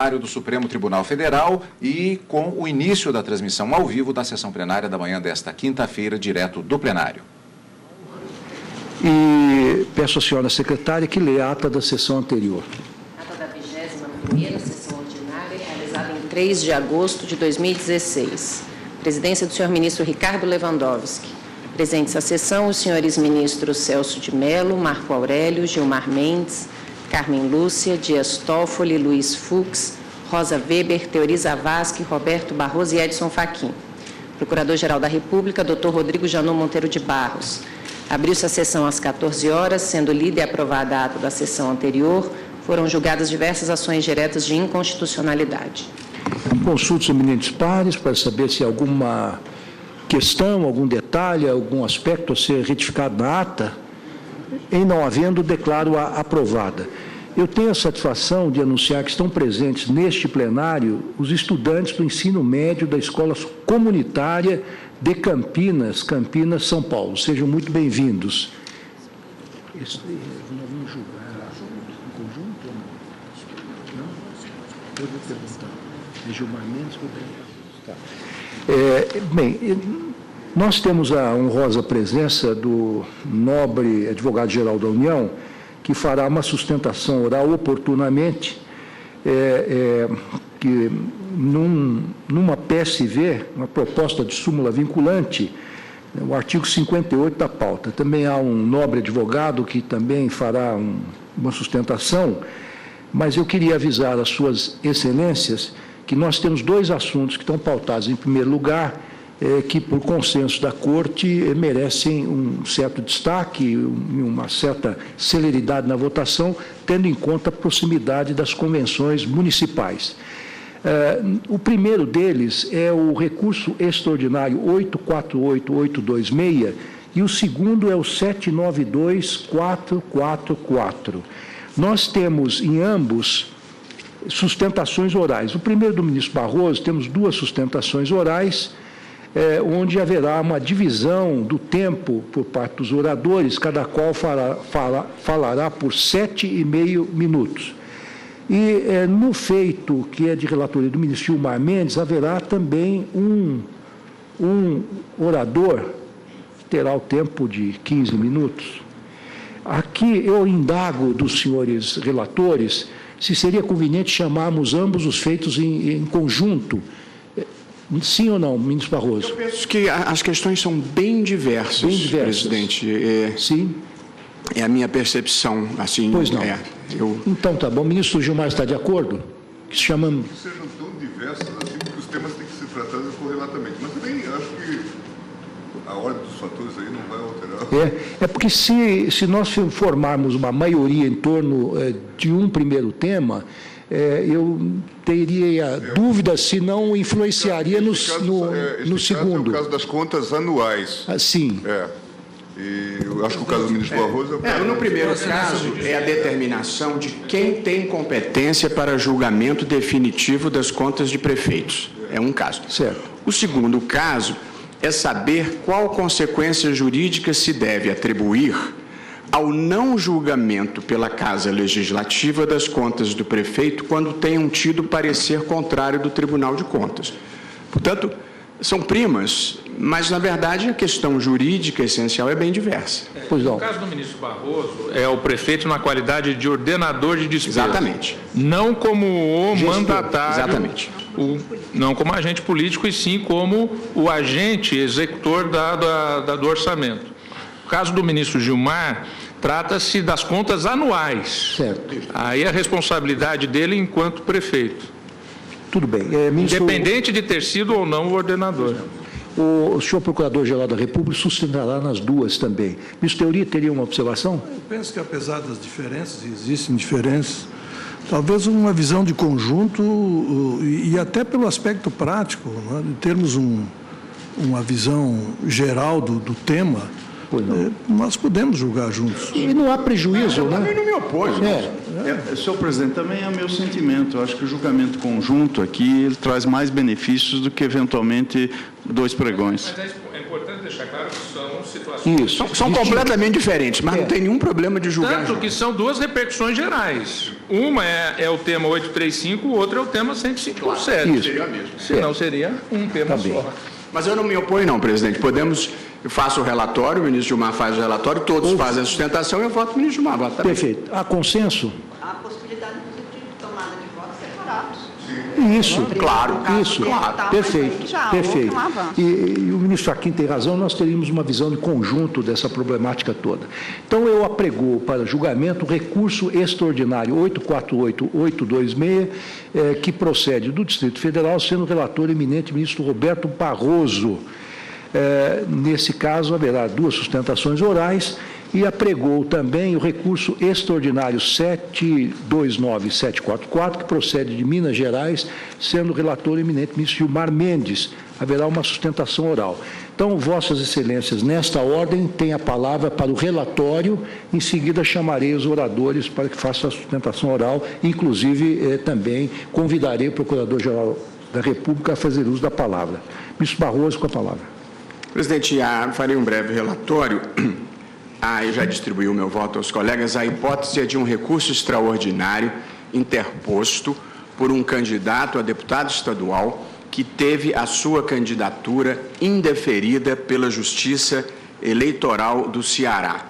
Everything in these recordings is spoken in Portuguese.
plenário do Supremo Tribunal Federal e com o início da transmissão ao vivo da sessão plenária da manhã desta quinta-feira, direto do plenário. E peço à senhora secretária que lê a ata da sessão anterior. Ata da 21ª sessão ordinária, realizada em 3 de agosto de 2016. Presidência do senhor ministro Ricardo Lewandowski. Presentes à sessão os senhores ministros Celso de Mello, Marco Aurélio, Gilmar Mendes, Carmen Lúcia, Dias Toffoli, Luiz Fux, Rosa Weber, Teoriza Vasque, Roberto Barroso e Edson Fachin. Procurador-Geral da República, Dr. Rodrigo Janot Monteiro de Barros. Abriu-se a sessão às 14 horas, sendo lida e aprovada a ata da sessão anterior, foram julgadas diversas ações diretas de inconstitucionalidade. Consulte os eminentes pares para saber se há alguma questão, algum detalhe, algum aspecto a ser retificado na ata. Em não havendo, declaro-a aprovada. Eu tenho a satisfação de anunciar que estão presentes neste plenário os estudantes do ensino médio da Escola Comunitária de Campinas, Campinas, São Paulo. Sejam muito bem-vindos. Nós vamos julgar em conjunto ou não? Não? Vou perguntar. Gilmar Mendes, vou perguntar. Bem, nós temos a honrosa presença do nobre advogado-geral da União, que fará uma sustentação oral oportunamente, que numa PSV, uma proposta de súmula vinculante, o artigo 58 da pauta. Também há um nobre advogado que também fará uma sustentação, mas eu queria avisar às suas excelências que nós temos 2 assuntos que estão pautados. Em primeiro lugar, que, por consenso da Corte, merecem um certo destaque e uma certa celeridade na votação, tendo em conta a proximidade das convenções municipais. O primeiro deles é o recurso extraordinário 848826 e o segundo é o 792444. Nós temos em ambos sustentações orais. O primeiro do ministro Barroso, temos 2 sustentações orais, onde haverá uma divisão do tempo por parte dos oradores, cada qual falará por 7,5 minutos. E no feito, que é de relatoria do ministro Gilmar Mendes, haverá também um orador, que terá o tempo de 15 minutos. Aqui eu indago dos senhores relatores se seria conveniente chamarmos ambos os feitos em conjunto. Sim ou não, ministro Barroso? Eu penso que as questões são bem diversas, presidente. Sim. É a minha percepção, assim. Pois não. Então, tá bom. O ministro Gilmar está de acordo? Que chamamos... Que sejam tão diversas assim, porque os temas têm que ser tratados correlatamente. Mas também acho que a ordem dos fatores aí não vai alterar. É porque se nós formarmos uma maioria em torno de um primeiro tema, eu teria dúvida se não influenciaria no segundo. É o caso das contas anuais. Sim. E eu acho que o caso do ministro Barroso... No primeiro caso, é a determinação de quem tem competência para julgamento definitivo das contas de prefeitos. É um caso. Certo. O segundo caso é saber qual consequência jurídica se deve atribuir ao não julgamento pela Casa Legislativa das contas do prefeito quando tenham tido parecer contrário do Tribunal de Contas. Portanto, são primas, mas, na verdade, a questão jurídica essencial é bem diversa. Pois não. No caso do ministro Barroso, é o prefeito na qualidade de ordenador de despesa. Exatamente. Não como o mandatário. Exatamente. Não como agente político, e sim como o agente executor do orçamento. No caso do ministro Gilmar, trata-se das contas anuais. Certo. Aí a responsabilidade dele enquanto prefeito. Tudo bem. Independente de ter sido ou não o ordenador. O senhor Procurador-Geral da República sustentará nas 2 também. Ministro Teori, teria uma observação? Eu penso que, apesar das diferenças, existem diferenças, talvez uma visão de conjunto e até pelo aspecto prático, né, de termos uma visão geral do tema, nós podemos julgar juntos. E não há prejuízo, Eu né? também não me oposto. Senhor presidente, também é meu sentimento. Eu acho que o julgamento conjunto aqui ele traz mais benefícios do que, eventualmente, 2 pregões. Mas é importante deixar claro que são situações... Isso. São completamente diferentes, mas não tem nenhum problema de julgar. Tanto que são 2 repercussões gerais. Uma é o tema 835, o outro é o tema 105.7. Isso. Seria a mesma. Senão seria um tema só. Mas eu não me oponho, não, presidente. Eu faço o relatório, o ministro Gilmar faz o relatório, todos fazem a sustentação e eu voto o ministro Gilmar. Voto também. Perfeito. Há consenso? A possibilidade, inclusive, de tomada de votos separados. Isso, Claro, isso, claro. perfeito, Já perfeito. houve um avanço. E o ministro Fachin tem razão, nós teríamos uma visão de conjunto dessa problemática toda. Então, eu apregoo para julgamento o recurso extraordinário 848-826, que procede do Distrito Federal, sendo relator eminente ministro Roberto Barroso. Nesse caso, haverá 2 sustentações orais, e apregou também o recurso extraordinário 729-744, que procede de Minas Gerais, sendo relator eminente ministro Gilmar Mendes. Haverá uma sustentação oral. Então, Vossas Excelências, nesta ordem, tem a palavra para o relatório, em seguida chamarei os oradores para que façam a sustentação oral, inclusive também convidarei o Procurador-Geral da República a fazer uso da palavra. Ministro Barroso, com a palavra. Presidente, farei um breve relatório. Eu já distribuí o meu voto aos colegas. A hipótese é de um recurso extraordinário interposto por um candidato a deputado estadual que teve a sua candidatura indeferida pela Justiça Eleitoral do Ceará.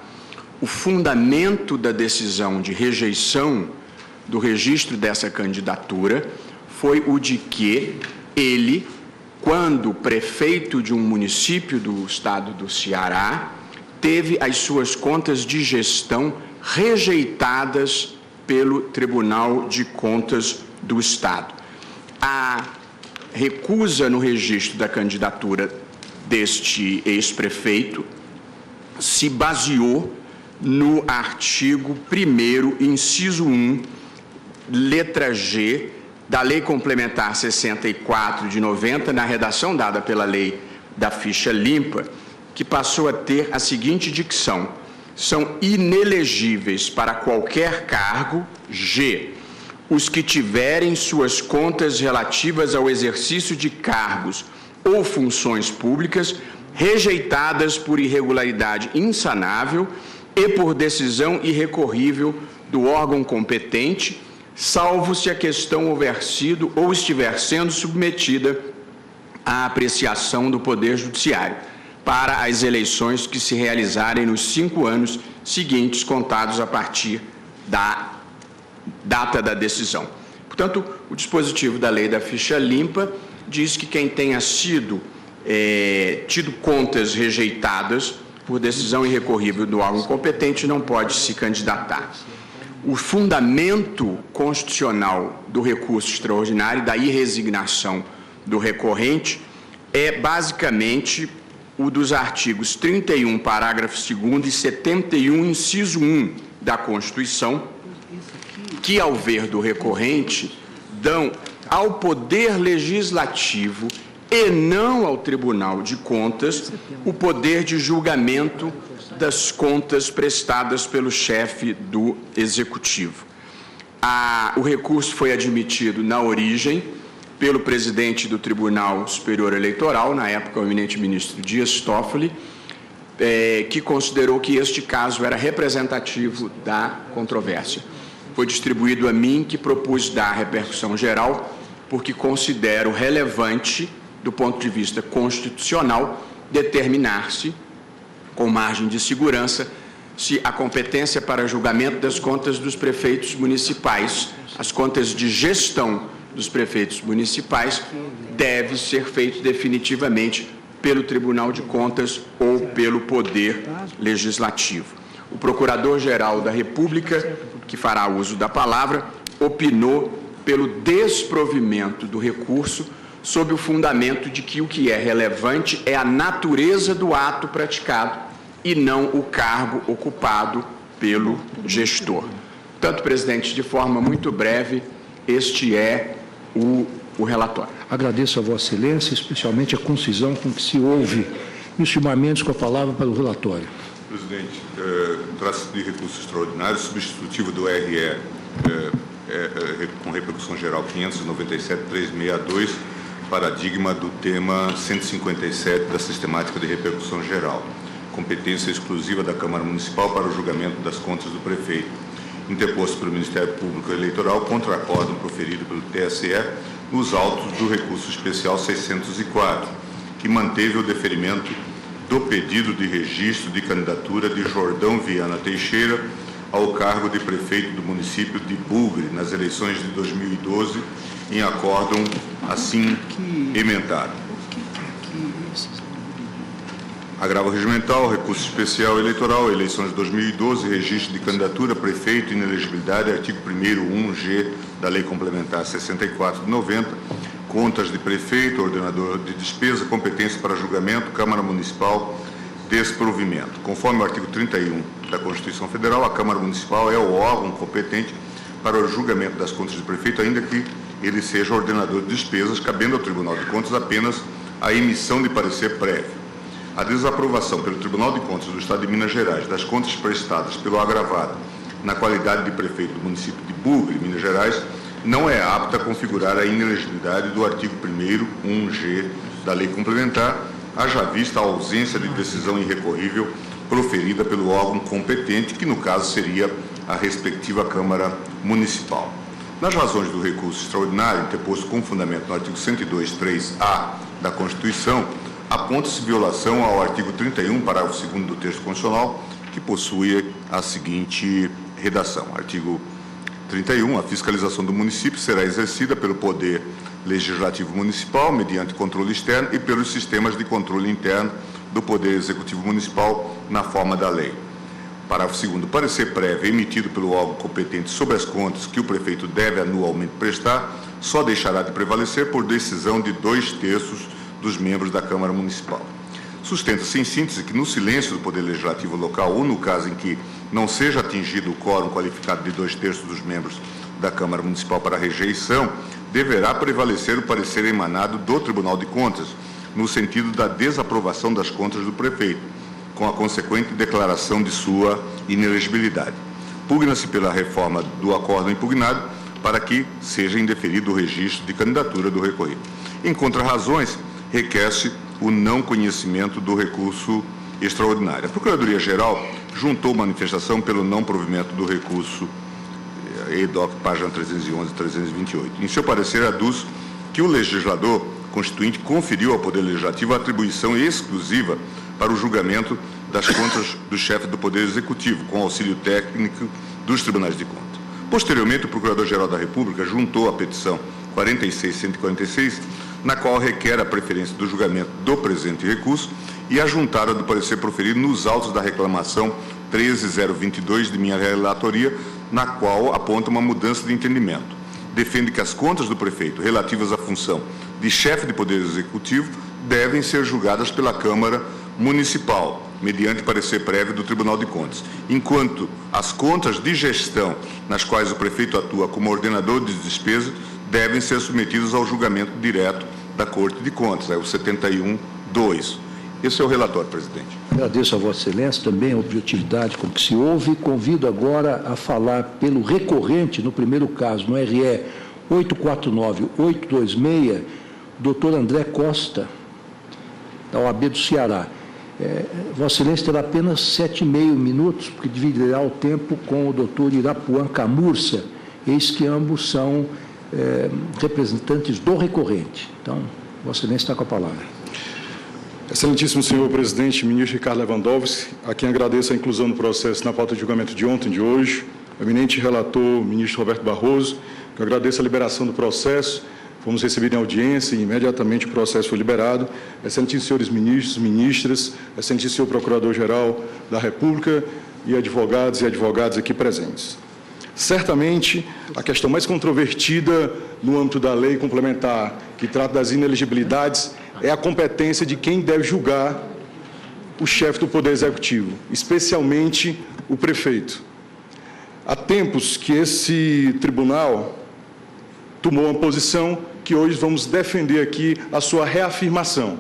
O fundamento da decisão de rejeição do registro dessa candidatura foi o de que ele, quando prefeito de um município do estado do Ceará, teve as suas contas de gestão rejeitadas pelo Tribunal de Contas do Estado. A recusa no registro da candidatura deste ex-prefeito se baseou no artigo 1º, inciso 1, letra G, da Lei Complementar 64 de 90, na redação dada pela Lei da Ficha Limpa, que passou a ter a seguinte dicção: são inelegíveis para qualquer cargo, G, os que tiverem suas contas relativas ao exercício de cargos ou funções públicas rejeitadas por irregularidade insanável e por decisão irrecorrível do órgão competente, salvo se a questão houver sido ou estiver sendo submetida à apreciação do Poder Judiciário, para as eleições que se realizarem nos 5 anos seguintes, contados a partir da data da decisão. Portanto, o dispositivo da Lei da Ficha Limpa diz que quem tenha tido contas rejeitadas por decisão irrecorrível do órgão competente não pode se candidatar. O fundamento constitucional do recurso extraordinário, da irresignação do recorrente, é basicamente o dos artigos 31, parágrafo 2º e 71, inciso 1 da Constituição, que, ao ver do recorrente, dão ao Poder Legislativo e não ao Tribunal de Contas o poder de julgamento das contas prestadas pelo chefe do Executivo. O recurso foi admitido na origem pelo presidente do Tribunal Superior Eleitoral, na época o eminente ministro Dias Toffoli, que considerou que este caso era representativo da controvérsia. Foi distribuído a mim, que propus dar repercussão geral, porque considero relevante, do ponto de vista constitucional, determinar-se, com margem de segurança, se a competência para julgamento das contas dos prefeitos municipais, as contas de gestão dos prefeitos municipais, deve ser feito definitivamente pelo Tribunal de Contas ou pelo Poder Legislativo. O Procurador-Geral da República, que fará uso da palavra, opinou pelo desprovimento do recurso sob o fundamento de que o que é relevante é a natureza do ato praticado e não o cargo ocupado pelo gestor. Portanto, presidente, de forma muito breve, este é o relatório. Agradeço a Vossa Excelência, especialmente a concisão com que se ouve. Ministro Gilmar Mendes, com a palavra para o relatório. Presidente, trata-se de recurso extraordinário, substitutivo do RE com repercussão geral 597-362, paradigma do tema 157 da sistemática de repercussão geral. Competência exclusiva da Câmara Municipal para o julgamento das contas do prefeito. interposto pelo Ministério Público Eleitoral contra acórdão proferido pelo TSE nos autos do recurso especial 604, que manteve o deferimento do pedido de registro de candidatura de Jordão Viana Teixeira ao cargo de prefeito do município de Bugre nas eleições de 2012, em acórdão assim emendado. Agravo regimental, recurso especial eleitoral, eleições de 2012, registro de candidatura, prefeito, inelegibilidade, artigo 1º, 1G da Lei Complementar 64 de 90, contas de prefeito, ordenador de despesa, competência para julgamento, Câmara Municipal, desprovimento. Conforme o artigo 31 da Constituição Federal, a Câmara Municipal é o órgão competente para o julgamento das contas de prefeito, ainda que ele seja ordenador de despesas, cabendo ao Tribunal de Contas apenas a emissão de parecer prévio. A desaprovação pelo Tribunal de Contas do Estado de Minas Gerais das contas prestadas pelo agravado na qualidade de prefeito do município de Bugre, Minas Gerais, não é apta a configurar a inelegibilidade do artigo 1º, 1G da Lei Complementar, haja vista a ausência de decisão irrecorrível proferida pelo órgão competente, que no caso seria a respectiva Câmara Municipal. Nas razões do recurso extraordinário, interposto com fundamento no artigo 102, 3A da Constituição, aponta-se violação ao artigo 31, parágrafo 2º do texto constitucional, que possui a seguinte redação. Artigo 31. A fiscalização do município será exercida pelo Poder Legislativo Municipal, mediante controle externo, e pelos sistemas de controle interno do Poder Executivo Municipal, na forma da lei. Parágrafo 2º. Parecer prévio emitido pelo órgão competente sobre as contas que o prefeito deve anualmente prestar só deixará de prevalecer por decisão de 2/3 dos membros da Câmara Municipal. Sustenta-se, em síntese, que no silêncio do Poder Legislativo local, ou no caso em que não seja atingido o quórum qualificado de 2/3 dos membros da Câmara Municipal para rejeição, deverá prevalecer o parecer emanado do Tribunal de Contas, no sentido da desaprovação das contas do prefeito, com a consequente declaração de sua inelegibilidade. Pugna-se pela reforma do acórdão impugnado para que seja indeferido o registro de candidatura do recorrido. Em contrarrazões, requer-se o não conhecimento do recurso extraordinário. A Procuradoria-Geral juntou manifestação pelo não provimento do recurso EDOC, página 311 e 328. Em seu parecer, aduz que o legislador constituinte conferiu ao Poder Legislativo a atribuição exclusiva para o julgamento das contas do chefe do Poder Executivo, com auxílio técnico dos tribunais de contas. Posteriormente, o Procurador-Geral da República juntou a petição 46.146, na qual requer a preferência do julgamento do presente recurso, e a juntada do parecer proferido nos autos da reclamação 13.022 de minha relatoria, na qual aponta uma mudança de entendimento. Defende que as contas do prefeito relativas à função de chefe de Poder Executivo devem ser julgadas pela Câmara Municipal, mediante parecer prévio do Tribunal de Contas, enquanto as contas de gestão, nas quais o prefeito atua como ordenador de despesas, devem ser submetidas ao julgamento direto da Corte de Contas, é o 71.2. Esse é o relatório, presidente. Agradeço a Vossa Excelência também a objetividade com que se ouve. Convido agora a falar pelo recorrente, no primeiro caso, no RE 849-826, doutor André Costa, da OAB do Ceará. Vossa Excelência terá apenas 7,5 minutos, porque dividirá o tempo com o doutor Irapuan Camurça, eis que ambos são representantes do recorrente. Então, Vossa Excelência está com a palavra. Excelentíssimo senhor presidente, ministro Ricardo Lewandowski, a quem agradeço a inclusão do processo na pauta de julgamento de ontem e de hoje, o eminente relator, ministro Roberto Barroso, que eu agradeço a liberação do processo, fomos recebidos em audiência e imediatamente o processo foi liberado. Excelentíssimos senhores ministros, ministras, excelentíssimo senhor procurador-geral da República e advogados e advogadas aqui presentes. Certamente, a questão mais controvertida no âmbito da lei complementar que trata das inelegibilidades é a competência de quem deve julgar o chefe do Poder Executivo, especialmente o prefeito. Há tempos que esse tribunal tomou uma posição que hoje vamos defender aqui a sua reafirmação.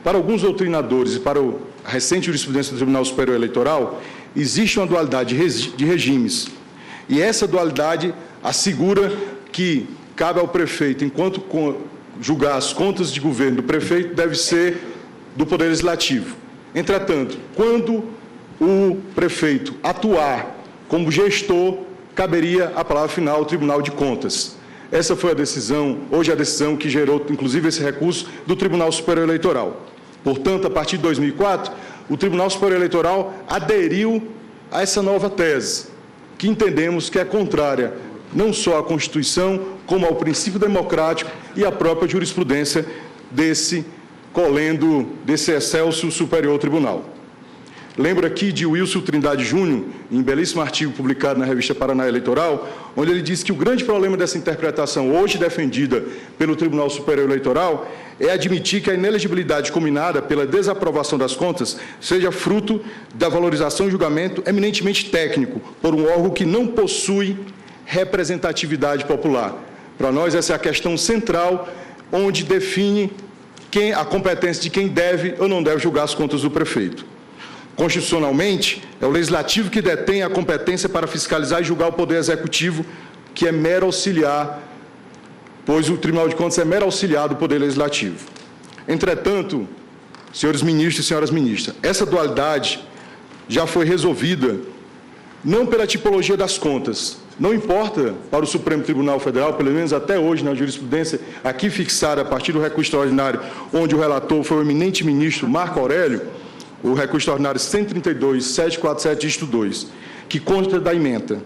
Para alguns doutrinadores e para a recente jurisprudência do Tribunal Superior Eleitoral, existe uma dualidade de regimes. E essa dualidade assegura que cabe ao prefeito, enquanto julgar as contas de governo do prefeito, deve ser do Poder Legislativo. Entretanto, quando o prefeito atuar como gestor, caberia a palavra final ao Tribunal de Contas. Essa foi a decisão, hoje a decisão que gerou, inclusive, esse recurso do Tribunal Superior Eleitoral. Portanto, a partir de 2004, o Tribunal Superior Eleitoral aderiu a essa nova tese, que entendemos que é contrária não só à Constituição, como ao princípio democrático e à própria jurisprudência desse excelso Superior Tribunal. Lembro aqui de Wilson Trindade Júnior, em belíssimo artigo publicado na revista Paraná Eleitoral, onde ele diz que o grande problema dessa interpretação hoje defendida pelo Tribunal Superior Eleitoral é admitir que a inelegibilidade combinada pela desaprovação das contas seja fruto da valorização e julgamento eminentemente técnico por um órgão que não possui representatividade popular. Para nós, essa é a questão central, onde define a competência de quem deve ou não deve julgar as contas do prefeito. Constitucionalmente, é o Legislativo que detém a competência para fiscalizar e julgar o Poder Executivo, que é mero auxiliar, pois o Tribunal de Contas é mero auxiliar do Poder Legislativo. Entretanto, senhores ministros e senhoras ministras, essa dualidade já foi resolvida não pela tipologia das contas. Não importa para o Supremo Tribunal Federal, pelo menos até hoje na jurisprudência aqui fixada a partir do recurso extraordinário, onde o relator foi o eminente ministro Marco Aurélio, o recurso extraordinário 132.747, dígito 2, que consta da ementa.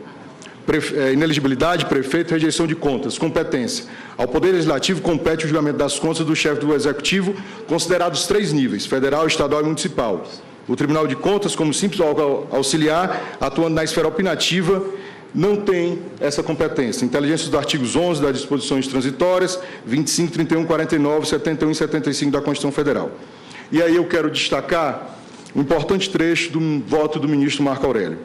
Inelegibilidade, prefeito, rejeição de contas, competência. Ao Poder Legislativo compete o julgamento das contas do chefe do Executivo, considerados 3 níveis, federal, estadual e municipal. O Tribunal de Contas, como simples órgão auxiliar, atuando na esfera opinativa, não tem essa competência. Inteligência dos artigos 11 das disposições transitórias, 25, 31, 49, 71 e 75 da Constituição Federal. E aí eu quero destacar um importante trecho do voto do ministro Marco Aurélio.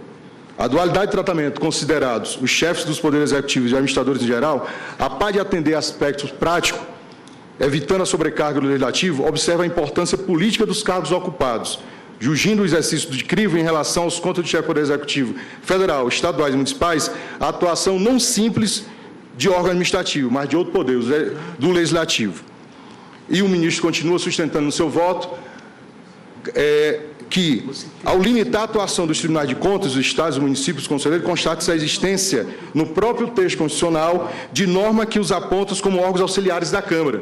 A dualidade de tratamento considerados os chefes dos poderes executivos e administradores em geral, a par de atender aspectos práticos, evitando a sobrecarga do legislativo, observa a importância política dos cargos ocupados, julgando o exercício de crivo em relação aos contas do chefe do Poder Executivo federal, estaduais e municipais, a atuação não simples de órgão administrativo, mas de outro poder, do legislativo. E o ministro continua sustentando no seu voto que, ao limitar a atuação dos tribunais de contas, dos estados e municípios conselheiros, constata-se a existência, no próprio texto constitucional, de norma que os aponta como órgãos auxiliares da Câmara.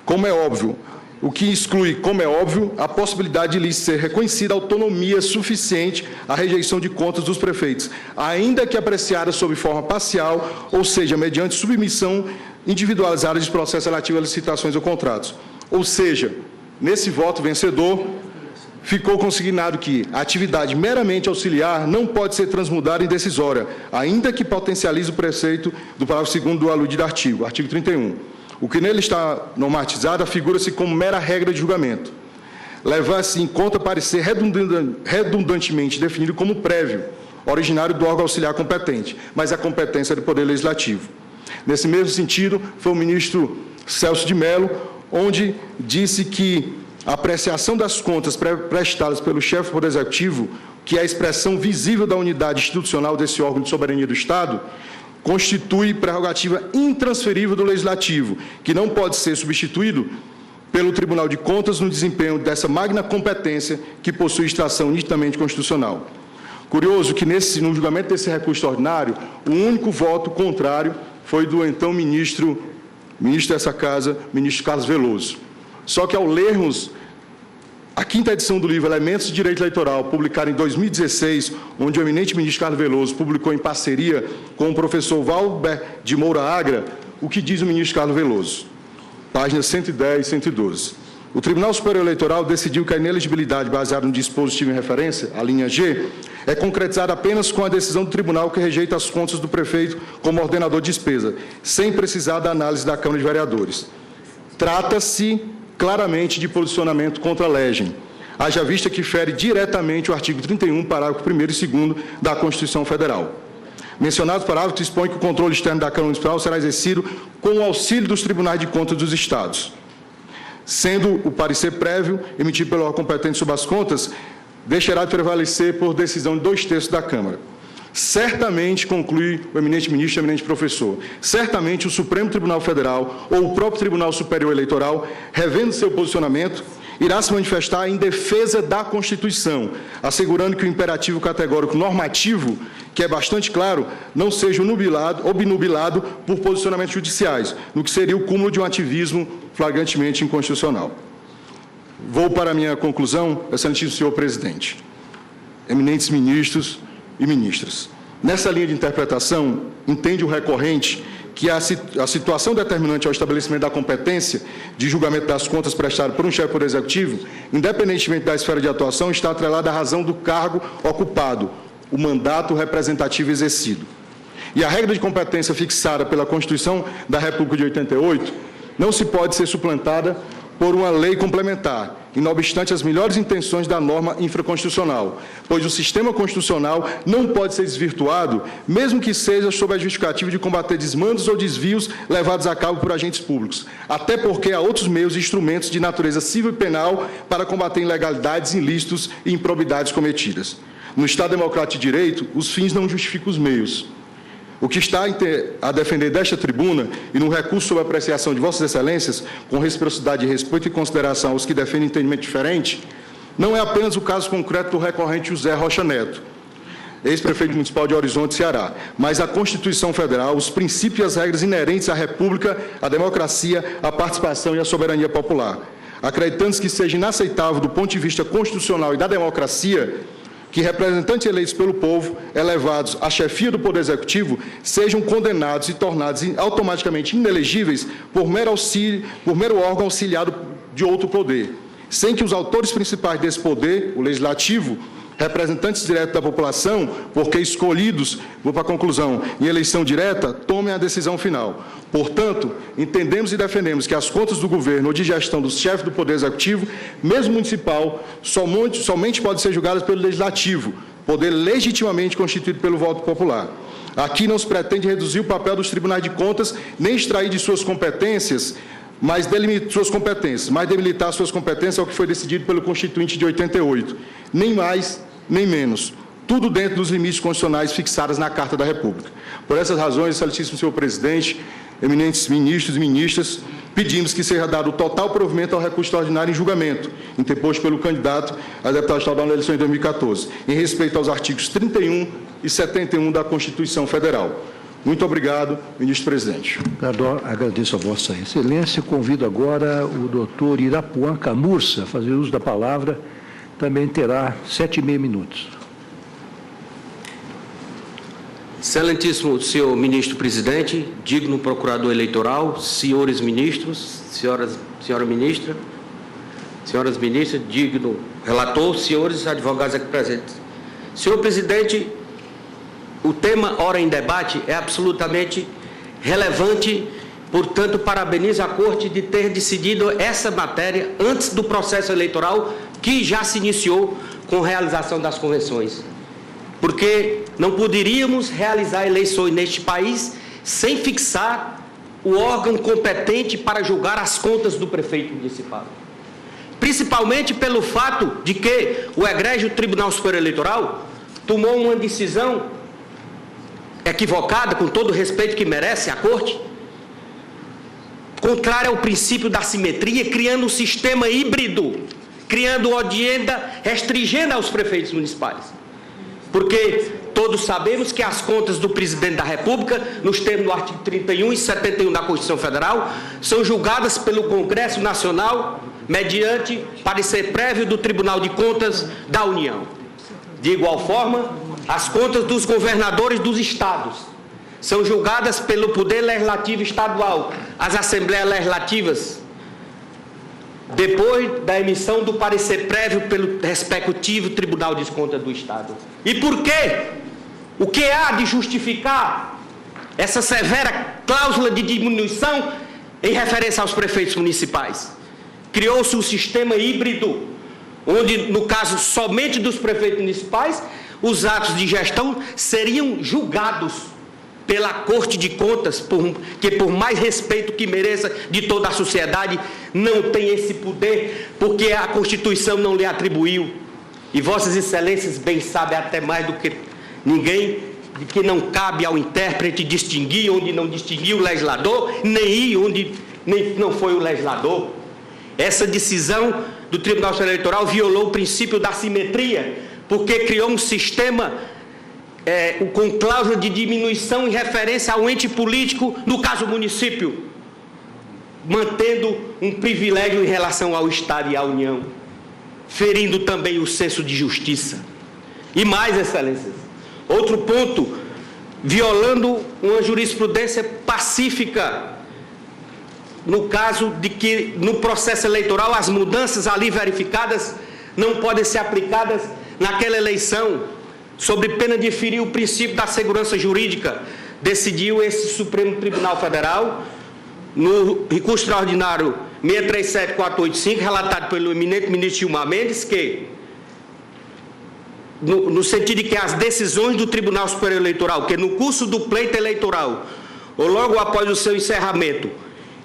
Como é óbvio, o que exclui, como é óbvio, a possibilidade de lhe ser reconhecida autonomia suficiente à rejeição de contas dos prefeitos, ainda que apreciada sob forma parcial, ou seja, mediante submissão individualizada de processo relativo a licitações ou contratos. Ou seja, nesse voto vencedor, ficou consignado que a atividade meramente auxiliar não pode ser transmudada em decisória, ainda que potencialize o preceito do parágrafo 2º do aludido artigo 31. O que nele está normatizado afigura-se como mera regra de julgamento. Levar-se em conta parecer redundantemente definido como prévio, originário do órgão auxiliar competente, mas a competência do Poder Legislativo. Nesse mesmo sentido, foi o ministro Celso de Mello, onde disse que a apreciação das contas prestadas pelo chefe do Poder Executivo, que é a expressão visível da unidade institucional desse órgão de soberania do Estado, constitui prerrogativa intransferível do Legislativo, que não pode ser substituído pelo Tribunal de Contas no desempenho dessa magna competência que possui extração nitidamente constitucional. Curioso que, no julgamento desse recurso extraordinário, o único voto contrário foi do então ministro dessa Casa, ministro Carlos Veloso. Só que, ao lermos a 5ª edição do livro Elementos de Direito Eleitoral, publicado em 2016, onde o eminente ministro Carlos Veloso publicou em parceria com o professor Valber de Moura Agra, o que diz o ministro Carlos Veloso? Páginas 110 e 112. O Tribunal Superior Eleitoral decidiu que a inelegibilidade baseada no dispositivo em referência, a linha G, é concretizada apenas com a decisão do tribunal que rejeita as contas do prefeito como ordenador de despesa, sem precisar da análise da Câmara de Vereadores. Trata-se claramente de posicionamento contra a legem, haja vista que fere diretamente o artigo 31, parágrafo 1º e 2º da Constituição Federal. Mencionado parágrafo dispõe que o controle externo da Câmara Municipal será exercido com o auxílio dos tribunais de contas dos Estados. Sendo o parecer prévio emitido pelo órgão competente sobre as contas, deixará de prevalecer por decisão de 2/3 da Câmara. Certamente, conclui o eminente ministro e o eminente professor, certamente o Supremo Tribunal Federal ou o próprio Tribunal Superior Eleitoral, revendo seu posicionamento, irá se manifestar em defesa da Constituição, assegurando que o imperativo categórico normativo, que é bastante claro, não seja obnubilado por posicionamentos judiciais, no que seria o cúmulo de um ativismo flagrantemente inconstitucional. Vou para a minha conclusão, excelentíssimo senhor presidente, eminentes ministros e ministras. Nessa linha de interpretação, entende o recorrente que a situação determinante ao estabelecimento da competência de julgamento das contas prestadas por um chefe do Poder Executivo, independentemente da esfera de atuação, está atrelada à razão do cargo ocupado, o mandato representativo exercido. E a regra de competência fixada pela Constituição da República de 88 não se pode ser suplantada por uma lei complementar, e não obstante as melhores intenções da norma infraconstitucional, pois o sistema constitucional não pode ser desvirtuado, mesmo que seja sob a justificativa de combater desmandos ou desvios levados a cabo por agentes públicos, até porque há outros meios e instrumentos de natureza civil e penal para combater ilegalidades, ilícitos e improbidades cometidas. No Estado Democrático de Direito, os fins não justificam os meios. O que está a defender desta tribuna e no recurso sobre a apreciação de Vossas Excelências, com reciprocidade, respeito e consideração aos que defendem entendimento diferente, não é apenas o caso concreto do recorrente José Rocha Neto, ex-prefeito municipal de Horizonte, Ceará, mas a Constituição Federal, os princípios e as regras inerentes à República, à democracia, à participação e à soberania popular, acreditando que seja inaceitável do ponto de vista constitucional e da democracia que representantes eleitos pelo povo, elevados à chefia do Poder Executivo, sejam condenados e tornados automaticamente inelegíveis por mero órgão auxiliado de outro poder, sem que os autores principais desse poder, o Legislativo, representantes diretos da população, porque escolhidos, vou para a conclusão, em eleição direta, tomem a decisão final. Portanto, entendemos e defendemos que as contas do governo ou de gestão dos chefes do Poder Executivo, mesmo municipal, somente podem ser julgadas pelo Legislativo, poder legitimamente constituído pelo voto popular. Aqui não se pretende reduzir o papel dos tribunais de contas, nem extrair de suas competências, mas delimitar suas competências ao que foi decidido pelo Constituinte de 88. Nem mais, nem menos. Tudo dentro dos limites constitucionais fixados na Carta da República. Por essas razões, excelentíssimo senhor presidente, eminentes ministros e ministras, pedimos que seja dado o total provimento ao recurso extraordinário em julgamento, interposto pelo candidato a deputado estadual na eleição de 2014, em respeito aos artigos 31 e 71 da Constituição Federal. Muito obrigado, ministro presidente. Agradeço a Vossa Excelência. Convido agora o doutor Irapuan Camurça a fazer uso da palavra. Também terá 7,5 minutos. Excelentíssimo senhor ministro presidente, digno procurador eleitoral, senhores ministros, senhora ministra, senhoras ministras, digno relator, senhores advogados aqui presentes. Senhor presidente, o tema ora em debate é absolutamente relevante, portanto, parabenizo a Corte de ter decidido essa matéria antes do processo eleitoral que já se iniciou com a realização das convenções. Porque não poderíamos realizar eleições neste país sem fixar o órgão competente para julgar as contas do prefeito municipal. Principalmente pelo fato de que o egrégio Tribunal Superior Eleitoral tomou uma decisão equivocada, com todo o respeito que merece a Corte, contrária ao princípio da simetria, criando um sistema híbrido, criando odienda, restringindo aos prefeitos municipais. Porque todos sabemos que as contas do presidente da República, nos termos do artigo 31 e 71 da Constituição Federal, são julgadas pelo Congresso Nacional mediante parecer prévio do Tribunal de Contas da União. De igual forma, as contas dos governadores dos estados são julgadas pelo Poder Legislativo Estadual, as Assembleias Legislativas, depois da emissão do parecer prévio pelo respectivo Tribunal de Contas do Estado. E por quê? O que há de justificar essa severa cláusula de diminuição em referência aos prefeitos municipais? Criou-se um sistema híbrido, onde, no caso somente dos prefeitos municipais, os atos de gestão seriam julgados pela Corte de Contas, que por mais respeito que mereça de toda a sociedade, não tem esse poder, porque a Constituição não lhe atribuiu. E Vossas Excelências bem sabem até mais do que ninguém, de que não cabe ao intérprete distinguir onde não distinguiu o legislador, nem ir onde nem não foi o legislador. Essa decisão do Tribunal Superior Eleitoral violou o princípio da simetria, porque criou um sistema com cláusula de diminuição em referência ao ente político, no caso o município, mantendo um privilégio em relação ao Estado e à União, ferindo também o senso de justiça. E mais, Excelências, outro ponto, violando uma jurisprudência pacífica, no caso de que no processo eleitoral as mudanças ali verificadas não podem ser aplicadas naquela eleição, sob pena de ferir o princípio da segurança jurídica, decidiu esse Supremo Tribunal Federal, no recurso extraordinário 637485, relatado pelo eminente ministro Gilmar Mendes, que, no sentido de que as decisões do Tribunal Superior Eleitoral, que no curso do pleito eleitoral, ou logo após o seu encerramento,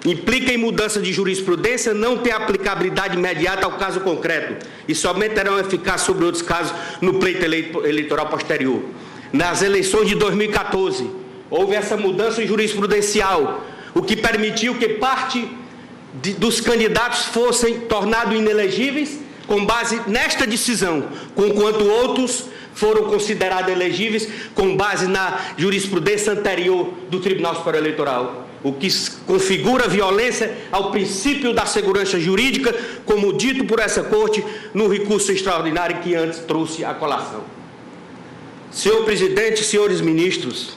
implica em mudança de jurisprudência, não tem aplicabilidade imediata ao caso concreto e somente terão eficácia sobre outros casos no pleito eleitoral posterior. Nas eleições de 2014, houve essa mudança jurisprudencial, o que permitiu que parte dos candidatos fossem tornados inelegíveis com base nesta decisão, enquanto outros foram considerados elegíveis com base na jurisprudência anterior do Tribunal Superior Eleitoral, o que configura violência ao princípio da segurança jurídica, como dito por essa Corte no recurso extraordinário que antes trouxe à colação. Senhor presidente, senhores ministros,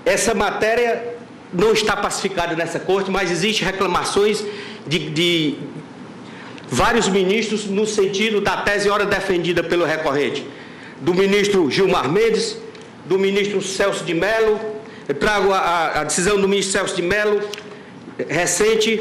essa matéria não está pacificada nessa Corte, mas existem reclamações de vários ministros no sentido da tese ora defendida pelo recorrente, do ministro Gilmar Mendes, do ministro Celso de Mello. Eu trago a decisão do ministro Celso de Mello, recente,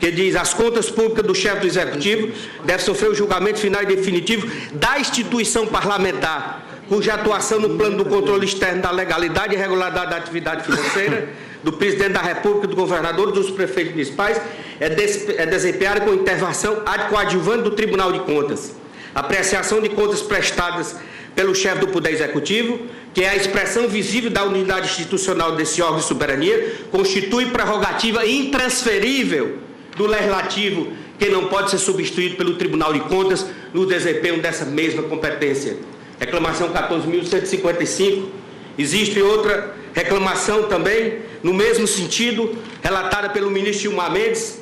que diz: as contas públicas do chefe do Executivo devem sofrer o julgamento final e definitivo da instituição parlamentar, cuja atuação no plano do controle externo da legalidade e regularidade da atividade financeira do presidente da República, do governador e dos prefeitos municipais é desempenhada com intervenção coadjuvante do Tribunal de Contas. A apreciação de contas prestadas pelo chefe do Poder Executivo, que é a expressão visível da unidade institucional desse órgão de soberania, constitui prerrogativa intransferível do Legislativo, que não pode ser substituído pelo Tribunal de Contas no desempenho dessa mesma competência. Reclamação 14.155. Existe outra reclamação também, no mesmo sentido, relatada pelo ministro Gilmar Mendes,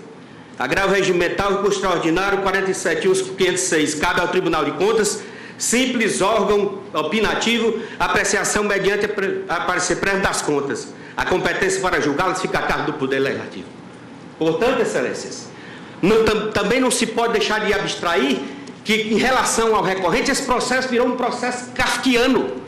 agravo regimental, recurso extraordinário 47.506, cabe ao Tribunal de Contas, simples órgão opinativo, apreciação mediante a parecer prévio das contas. A competência para julgá-las fica a cargo do Poder Legislativo. Portanto, Excelências, também não se pode deixar de abstrair que, em relação ao recorrente, esse processo virou um processo kafkiano,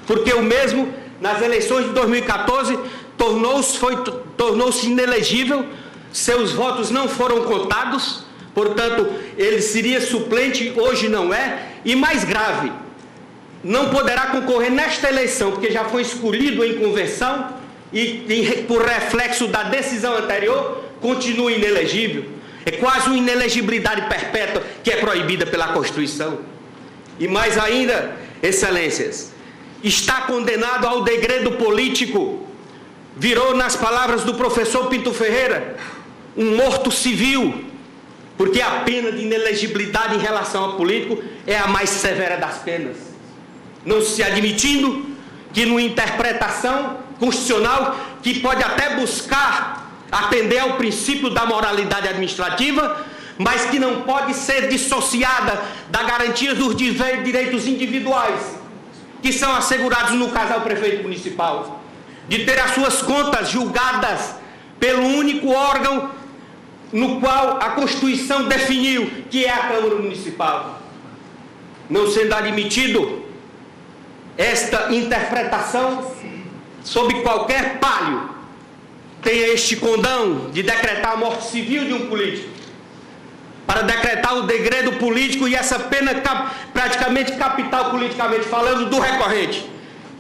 porque o mesmo, nas eleições de 2014, tornou-se inelegível, seus votos não foram contados, portanto, ele seria suplente, hoje não é, e mais grave, não poderá concorrer nesta eleição, porque já foi escolhido em convenção e por reflexo da decisão anterior, continua inelegível. É quase uma inelegibilidade perpétua que é proibida pela Constituição. E mais ainda, Excelências, está condenado ao degredo político, virou, nas palavras do professor Pinto Ferreira, um morto civil, porque a pena de inelegibilidade em relação ao político é a mais severa das penas, não se admitindo que numa interpretação constitucional que pode até buscar atender ao princípio da moralidade administrativa, mas que não pode ser dissociada da garantia dos direitos individuais, que são assegurados no caso ao prefeito municipal, de ter as suas contas julgadas pelo único órgão no qual a Constituição definiu, que é a Câmara Municipal. Não sendo admitido esta interpretação, sob qualquer palio, tenha este condão de decretar a morte civil de um político, para decretar o degredo político e essa pena praticamente capital politicamente falando do recorrente,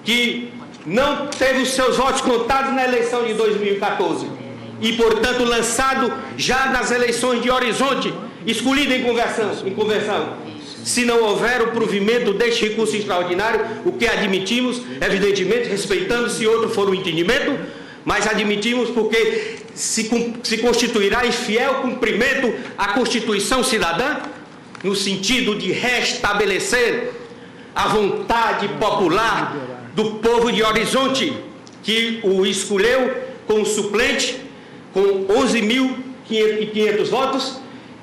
que não teve os seus votos contados na eleição de 2014 e, portanto, lançado já nas eleições de Horizonte, escolhido em convenção. Se não houver o provimento deste recurso extraordinário, o que admitimos, evidentemente, respeitando se outro for o entendimento, mas admitimos porque se constituirá em fiel cumprimento à Constituição Cidadã, no sentido de restabelecer a vontade popular do povo de Horizonte, que o escolheu como suplente, com 11.500 votos,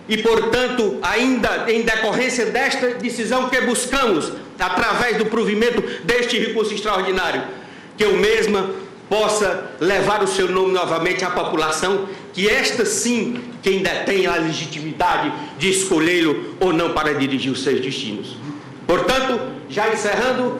e, portanto, ainda em decorrência desta decisão que buscamos, através do provimento deste recurso extraordinário, que eu mesma possa levar o seu nome novamente à população, que esta sim quem detém a legitimidade de escolhê-lo ou não para dirigir os seus destinos. Portanto, já encerrando,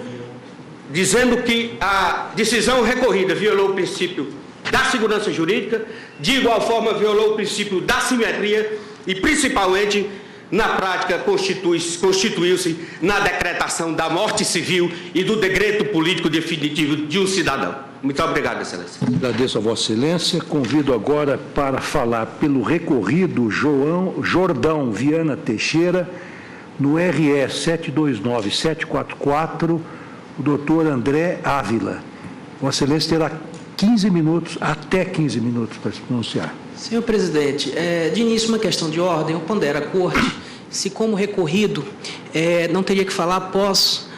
dizendo que a decisão recorrida violou o princípio da segurança jurídica, de igual forma violou o princípio da simetria e, principalmente, na prática, constituiu-se na decretação da morte civil e do decreto político definitivo de um cidadão. Muito obrigado, Excelência. Agradeço a Vossa Excelência. Convido agora para falar pelo recorrido Jordão Viana Teixeira, no RE 729744, o doutor André Ávila. Vossa Excelência terá 15 minutos, até 15 minutos para se pronunciar. Senhor presidente, de início uma questão de ordem, eu pondero à Corte se como recorrido não teria que falar após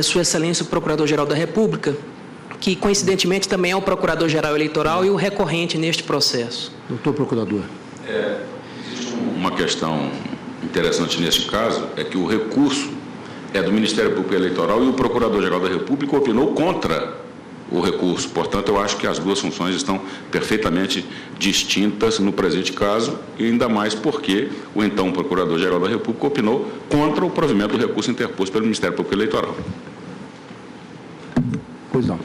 Sua Excelência o Procurador-Geral da República, que coincidentemente também é o Procurador-Geral Eleitoral e o recorrente neste processo. Doutor Procurador. Existe uma questão interessante nesse caso, é que o recurso é do Ministério Público Eleitoral e o Procurador-Geral da República opinou contra o recurso. Portanto, eu acho que as duas funções estão perfeitamente distintas no presente caso, e ainda mais porque o então Procurador-Geral da República opinou contra o provimento do recurso interposto pelo Ministério Público Eleitoral. Pois não.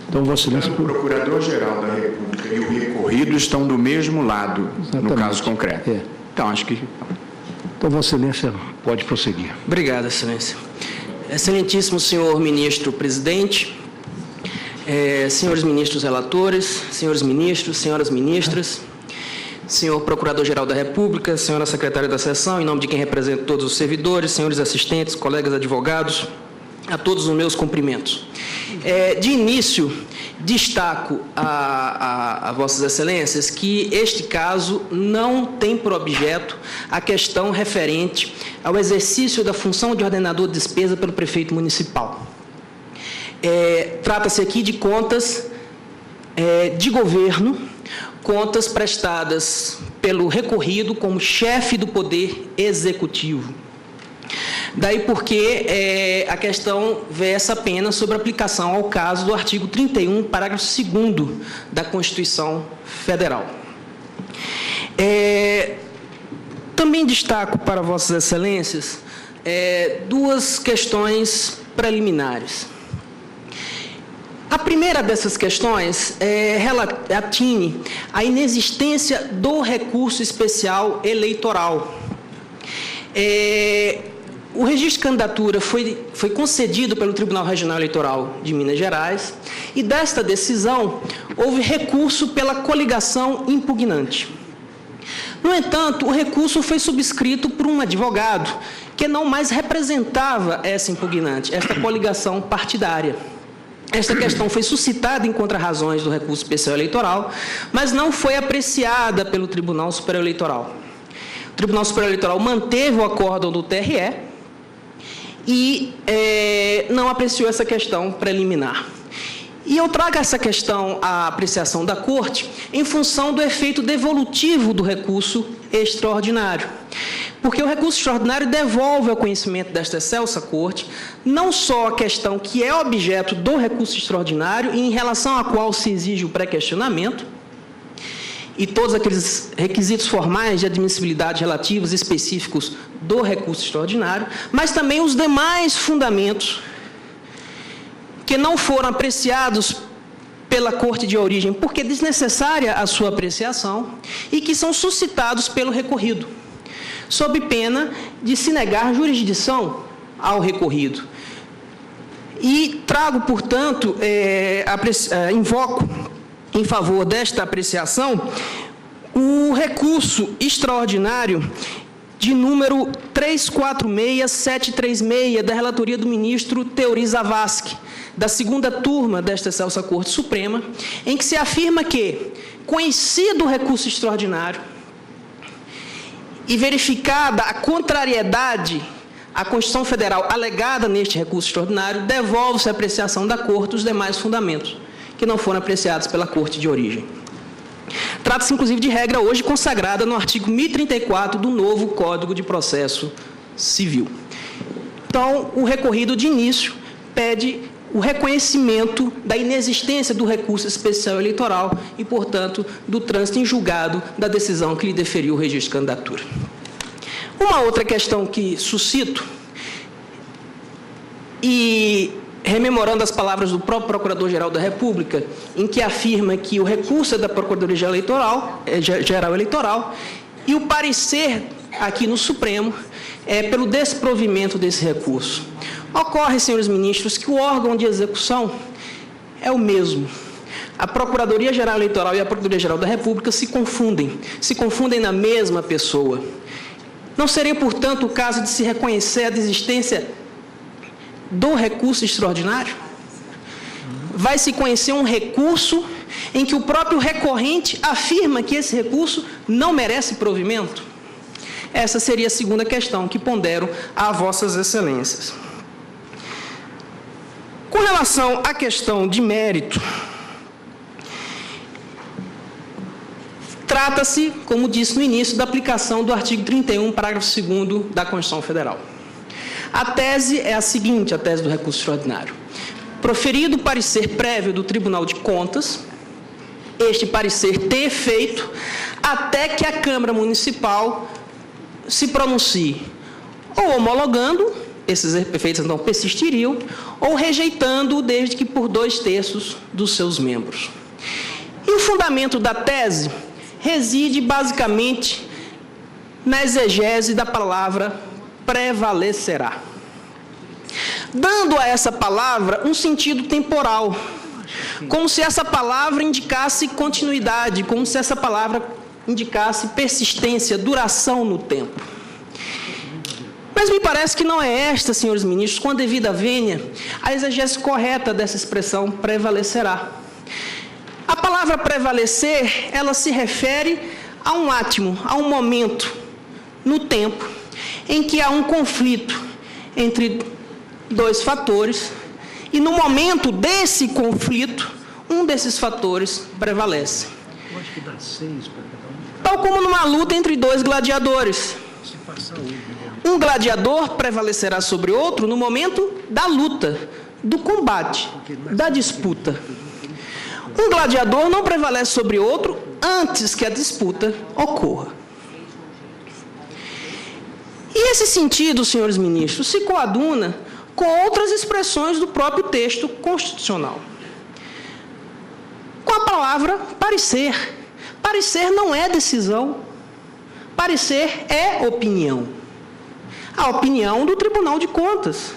Então, Vossa Excelência... O Procurador-Geral da República e o recorrido estão do mesmo lado, no caso concreto. Então, acho que... Então, Vossa Excelência pode prosseguir. Obrigado, Excelência. Excelentíssimo senhor ministro presidente, senhores ministros relatores, senhores ministros, senhoras ministras, senhor Procurador-Geral da República, senhora Secretária da Seção, em nome de quem representa todos os servidores, senhores assistentes, colegas advogados, a todos os meus cumprimentos. De início, destaco a Vossas Excelências que este caso não tem por objeto a questão referente ao exercício da função de ordenador de despesa pelo prefeito municipal. Trata-se aqui de contas de governo, contas prestadas pelo recorrido como chefe do Poder Executivo. Daí porque a questão versa apenas sobre a aplicação ao caso do artigo 31, parágrafo 2º da Constituição Federal. Também destaco para Vossas Excelências duas questões preliminares. A primeira dessas questões atine à inexistência do recurso especial eleitoral. O registro de candidatura foi concedido pelo Tribunal Regional Eleitoral de Minas Gerais e desta decisão houve recurso pela coligação impugnante. No entanto, o recurso foi subscrito por um advogado que não mais representava essa impugnante, esta coligação partidária. Esta questão foi suscitada em contrarrazões do recurso especial eleitoral, mas não foi apreciada pelo Tribunal Superior Eleitoral. O Tribunal Superior Eleitoral manteve o acórdão do TRE e não apreciou essa questão preliminar. E eu trago essa questão à apreciação da Corte em função do efeito devolutivo do recurso extraordinário. Porque o recurso extraordinário devolve ao conhecimento desta excelsa Corte não só a questão que é objeto do recurso extraordinário e em relação à qual se exige o pré-questionamento, e todos aqueles requisitos formais de admissibilidade relativos específicos do recurso extraordinário, mas também os demais fundamentos que não foram apreciados pela Corte de origem, porque é desnecessária a sua apreciação, e que são suscitados pelo recorrido, sob pena de se negar jurisdição ao recorrido. E trago, portanto, invoco em favor desta apreciação o recurso extraordinário de número 346736, da relatoria do ministro Teori Zavascki, da segunda turma desta excelsa Corte Suprema, em que se afirma que, conhecido o recurso extraordinário e verificada a contrariedade à Constituição Federal alegada neste recurso extraordinário, devolve-se à apreciação da Corte os demais fundamentos que não foram apreciados pela Corte de origem. Trata-se, inclusive, de regra hoje consagrada no artigo 1034 do novo Código de Processo Civil. Então, o recorrido de início pede o reconhecimento da inexistência do recurso especial eleitoral e, portanto, do trânsito em julgado da decisão que lhe deferiu o registro de candidatura. Uma outra questão que suscito, e rememorando as palavras do próprio Procurador-Geral da República, em que afirma que o recurso é da Procuradoria Geral Eleitoral e o parecer aqui no Supremo é pelo desprovimento desse recurso. Ocorre, senhores ministros, que o órgão de execução é o mesmo. A Procuradoria-Geral Eleitoral e a Procuradoria-Geral da República se confundem na mesma pessoa. Não seria, portanto, o caso de se reconhecer a desistência do recurso extraordinário? Vai se conhecer um recurso em que o próprio recorrente afirma que esse recurso não merece provimento? Essa seria a segunda questão que pondero a vossas excelências. Com relação à questão de mérito, trata-se, como disse no início, da aplicação do artigo 31, parágrafo 2º da Constituição Federal. A tese é a seguinte, a tese do recurso extraordinário. Proferido o parecer prévio do Tribunal de Contas, este parecer tem efeito até que a Câmara Municipal se pronuncie, ou homologando, esses efeitos então persistiriam, ou rejeitando-o desde que por 2/3 dos seus membros. E o fundamento da tese reside basicamente na exegese da palavra prevalecerá, dando a essa palavra um sentido temporal, como se essa palavra indicasse continuidade, como se essa palavra indicasse persistência, duração no tempo. Mas me parece que não é esta, senhores ministros, com a devida vênia, a exegese correta dessa expressão prevalecerá. A palavra prevalecer, ela se refere a um átimo, a um momento no tempo em que há um conflito entre dois fatores e no momento desse conflito, um desses fatores prevalece. Tal como numa luta entre dois gladiadores. Um gladiador prevalecerá sobre outro no momento da luta, do combate, da disputa. Um gladiador não prevalece sobre outro antes que a disputa ocorra. E esse sentido, senhores ministros, se coaduna com outras expressões do próprio texto constitucional. Com a palavra parecer. Parecer não é decisão. Parecer é opinião. A opinião do Tribunal de Contas.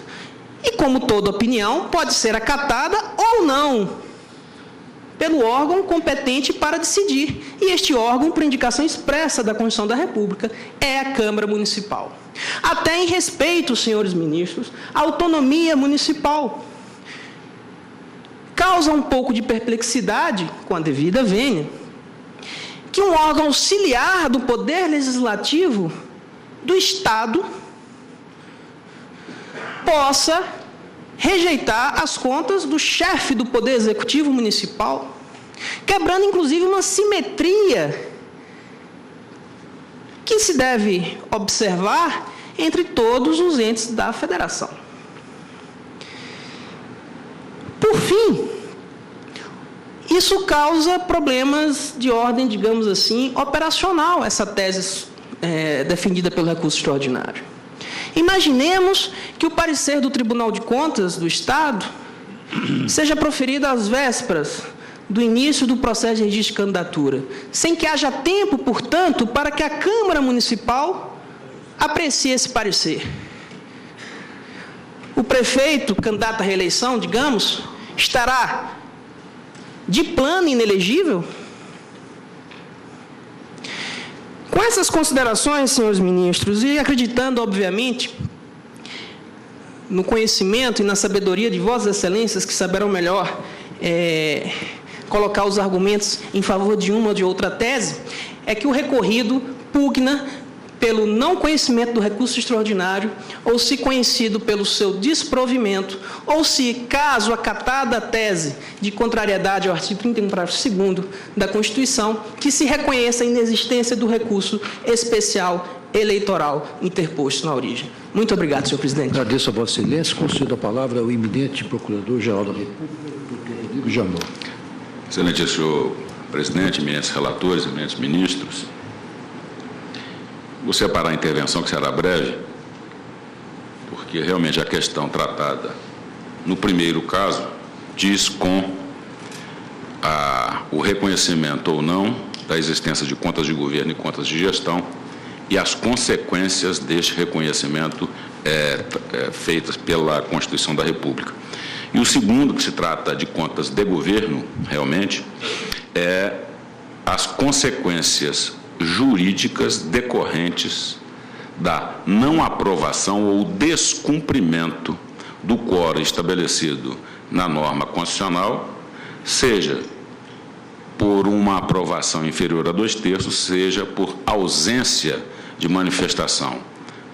E como toda opinião, pode ser acatada ou não pelo órgão competente para decidir. E este órgão, por indicação expressa da Constituição da República, é a Câmara Municipal. Até em respeito, senhores ministros, à autonomia municipal. Causa um pouco de perplexidade, com a devida vênia, que um órgão auxiliar do Poder Legislativo do Estado possa rejeitar as contas do chefe do Poder Executivo Municipal, quebrando, inclusive, uma simetria que se deve observar entre todos os entes da Federação. Por fim, isso causa problemas de ordem, digamos assim, operacional, essa tese defendida pelo recurso extraordinário. Imaginemos que o parecer do Tribunal de Contas do Estado seja proferido às vésperas do início do processo de registro de candidatura, sem que haja tempo, portanto, para que a Câmara Municipal aprecie esse parecer. O prefeito, candidato à reeleição, digamos, estará de plano inelegível? Com essas considerações, senhores ministros, e acreditando, obviamente, no conhecimento e na sabedoria de vossas excelências, que saberão melhor colocar os argumentos em favor de uma ou de outra tese, é que o recorrido pugna pelo não conhecimento do recurso extraordinário, ou se conhecido pelo seu desprovimento, ou se, caso acatada a tese de contrariedade ao artigo 31, parágrafo 2º da Constituição, que se reconheça a inexistência do recurso especial eleitoral interposto na origem. Muito obrigado, senhor presidente. Agradeço a Vossa Excelência. Concedo a palavra ao eminente Procurador-Geral da República, Dr. Rodrigo Janot. Excelente senhor presidente, eminentes relatores, eminentes ministros. Vou separar a intervenção, que será breve, porque realmente a questão tratada no primeiro caso diz com o reconhecimento ou não da existência de contas de governo e contas de gestão e as consequências deste reconhecimento feitas pela Constituição da República. E o segundo, que se trata de contas de governo, realmente, é as consequências jurídicas decorrentes da não aprovação ou descumprimento do quórum estabelecido na norma constitucional, seja por uma aprovação inferior a 2/3, seja por ausência de manifestação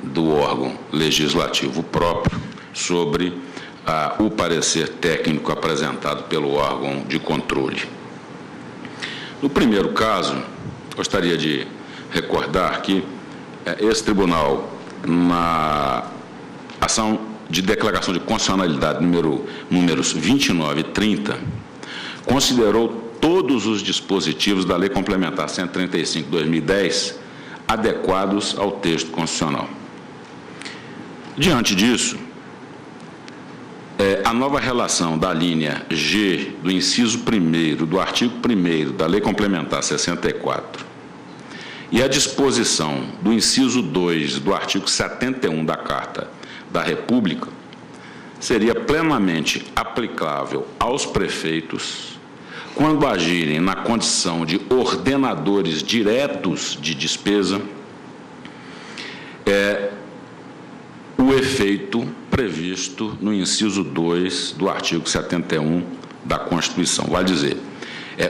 do órgão legislativo próprio sobre o parecer técnico apresentado pelo órgão de controle. No primeiro caso, gostaria de recordar que esse tribunal, na ação de declaração de constitucionalidade números 29 e 30, considerou todos os dispositivos da Lei Complementar 135 de 2010 adequados ao texto constitucional. Diante disso, a nova relação da linha G do inciso 1º do artigo 1º da Lei Complementar 64 e a disposição do inciso 2 do artigo 71 da Carta da República seria plenamente aplicável aos prefeitos quando agirem na condição de ordenadores diretos de despesa, o efeito previsto no inciso 2 do artigo 71 da Constituição. Vale dizer,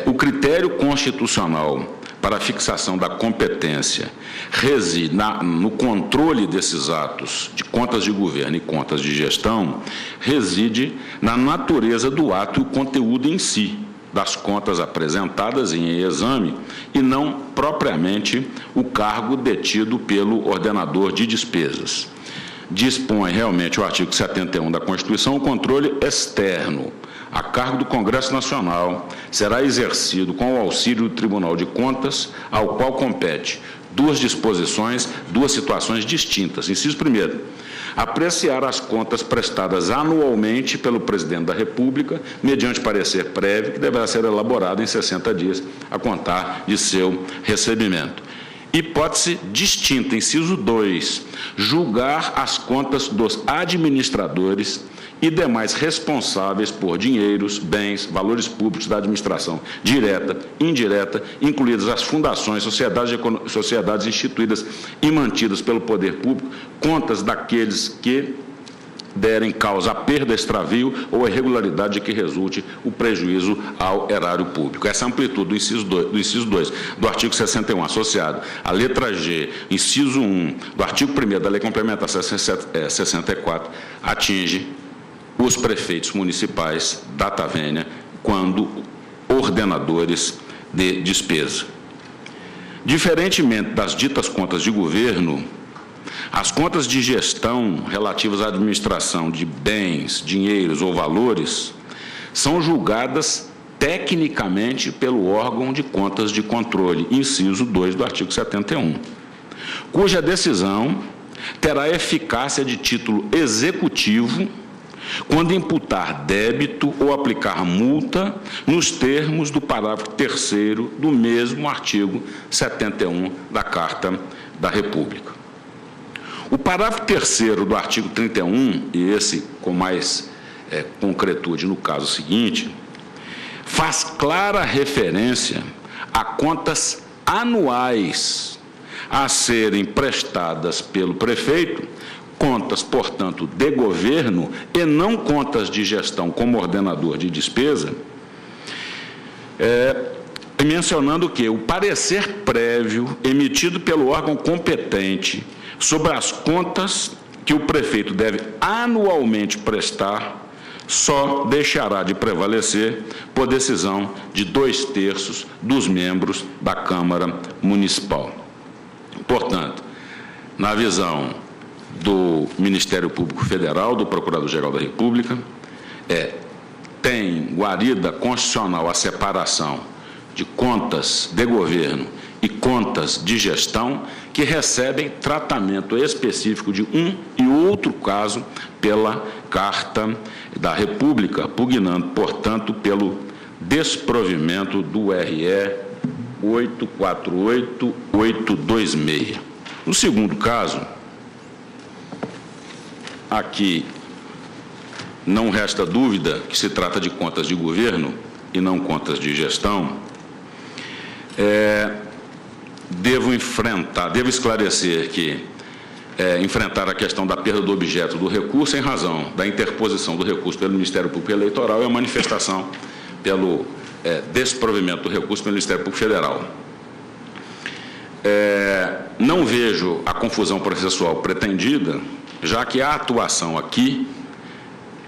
o critério constitucional para a fixação da competência reside no controle desses atos de contas de governo e contas de gestão, reside na natureza do ato e o conteúdo em si das contas apresentadas em exame e não propriamente o cargo detido pelo ordenador de despesas. Dispõe realmente o artigo 71 da Constituição, o controle externo a cargo do Congresso Nacional será exercido com o auxílio do Tribunal de Contas, ao qual compete duas disposições, duas situações distintas. Inciso 1º, apreciar as contas prestadas anualmente pelo Presidente da República, mediante parecer prévio, que deverá ser elaborado em 60 dias a contar de seu recebimento. Hipótese distinta, inciso 2, julgar as contas dos administradores e demais responsáveis por dinheiros, bens, valores públicos da administração direta, indireta, incluídas as fundações, sociedades instituídas e mantidas pelo poder público, contas daqueles que derem causa à perda, extravio ou irregularidade de que resulte o prejuízo ao erário público. Essa amplitude do inciso 2 do artigo 61, associado à letra G, inciso 1 do artigo 1º da Lei Complementar 64, atinge os prefeitos municipais data vênia quando ordenadores de despesa. Diferentemente das ditas contas de governo, as contas de gestão relativas à administração de bens, dinheiros ou valores são julgadas tecnicamente pelo órgão de contas de controle, inciso 2 do artigo 71, cuja decisão terá eficácia de título executivo quando imputar débito ou aplicar multa nos termos do parágrafo 3º do mesmo artigo 71 da Carta da República. O parágrafo 3º do artigo 31, e esse com mais concretude no caso seguinte, faz clara referência a contas anuais a serem prestadas pelo prefeito, contas, portanto, de governo e não contas de gestão como ordenador de despesa, mencionando que o parecer prévio emitido pelo órgão competente sobre as contas que o prefeito deve anualmente prestar só deixará de prevalecer por decisão de 2/3 dos membros da Câmara Municipal. Portanto, na visão do Ministério Público Federal, do Procurador-Geral da República, tem guarida constitucional a separação de contas de governo e contas de gestão que recebem tratamento específico de um e outro caso pela Carta da República, pugnando, portanto, pelo desprovimento do RE 848826. No segundo caso, aqui não resta dúvida que se trata de contas de governo e não contas de gestão. Devo esclarecer que enfrentar a questão da perda do objeto do recurso em razão da interposição do recurso pelo Ministério Público Eleitoral é uma manifestação pelo desprovimento do recurso pelo Ministério Público Federal. Não vejo a confusão processual pretendida, já que a atuação aqui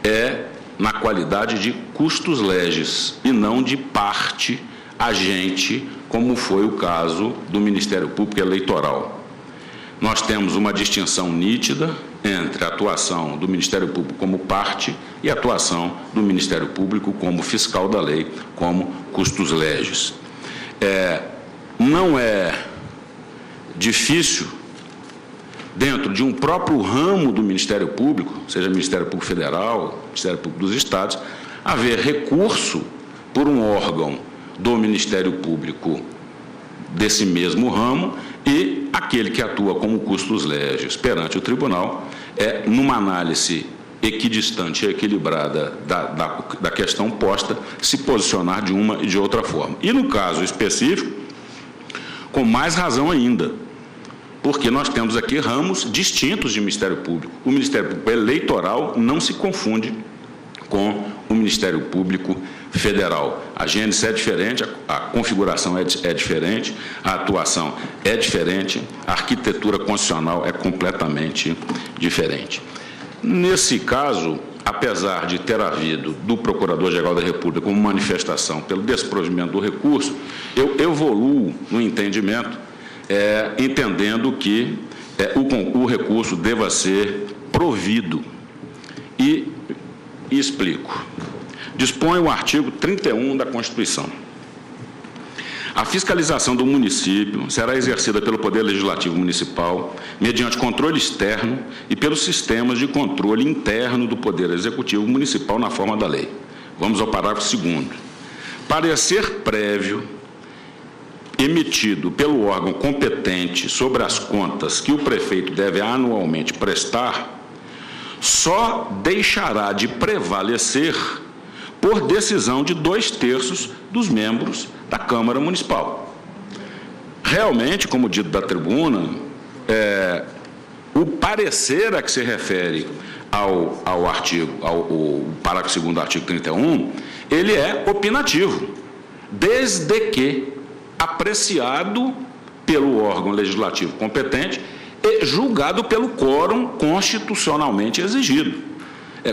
é na qualidade de custos legis e não de parte agente, como foi o caso do Ministério Público Eleitoral. Nós temos uma distinção nítida entre a atuação do Ministério Público como parte e a atuação do Ministério Público como fiscal da lei, como custos legis. Não é difícil, dentro de um próprio ramo do Ministério Público, seja Ministério Público Federal, Ministério Público dos Estados, haver recurso por um órgão do Ministério Público desse mesmo ramo e aquele que atua como custos legis perante o tribunal, numa análise equidistante e equilibrada da questão posta, se posicionar de uma e de outra forma. E no caso específico, com mais razão ainda, porque nós temos aqui ramos distintos de Ministério Público. O Ministério Público Eleitoral não se confunde com o Ministério Público Federal. A gênese é diferente, a configuração é diferente, a atuação é diferente, a arquitetura constitucional é completamente diferente. Nesse caso, apesar de ter havido do Procurador-Geral da República como manifestação pelo desprovimento do recurso, eu evoluo no entendimento, entendendo que o recurso deva ser provido. E explico. Dispõe o artigo 31 da Constituição. A fiscalização do município será exercida pelo Poder Legislativo Municipal mediante controle externo e pelos sistemas de controle interno do Poder Executivo Municipal na forma da lei. Vamos ao parágrafo 2º. Parecer prévio emitido pelo órgão competente sobre as contas que o prefeito deve anualmente prestar só deixará de prevalecer por decisão de 2/3 dos membros da Câmara Municipal. Realmente, como dito da tribuna, o parecer a que se refere ao parágrafo 2º do artigo 31, ele é opinativo, desde que apreciado pelo órgão legislativo competente e julgado pelo quórum constitucionalmente exigido.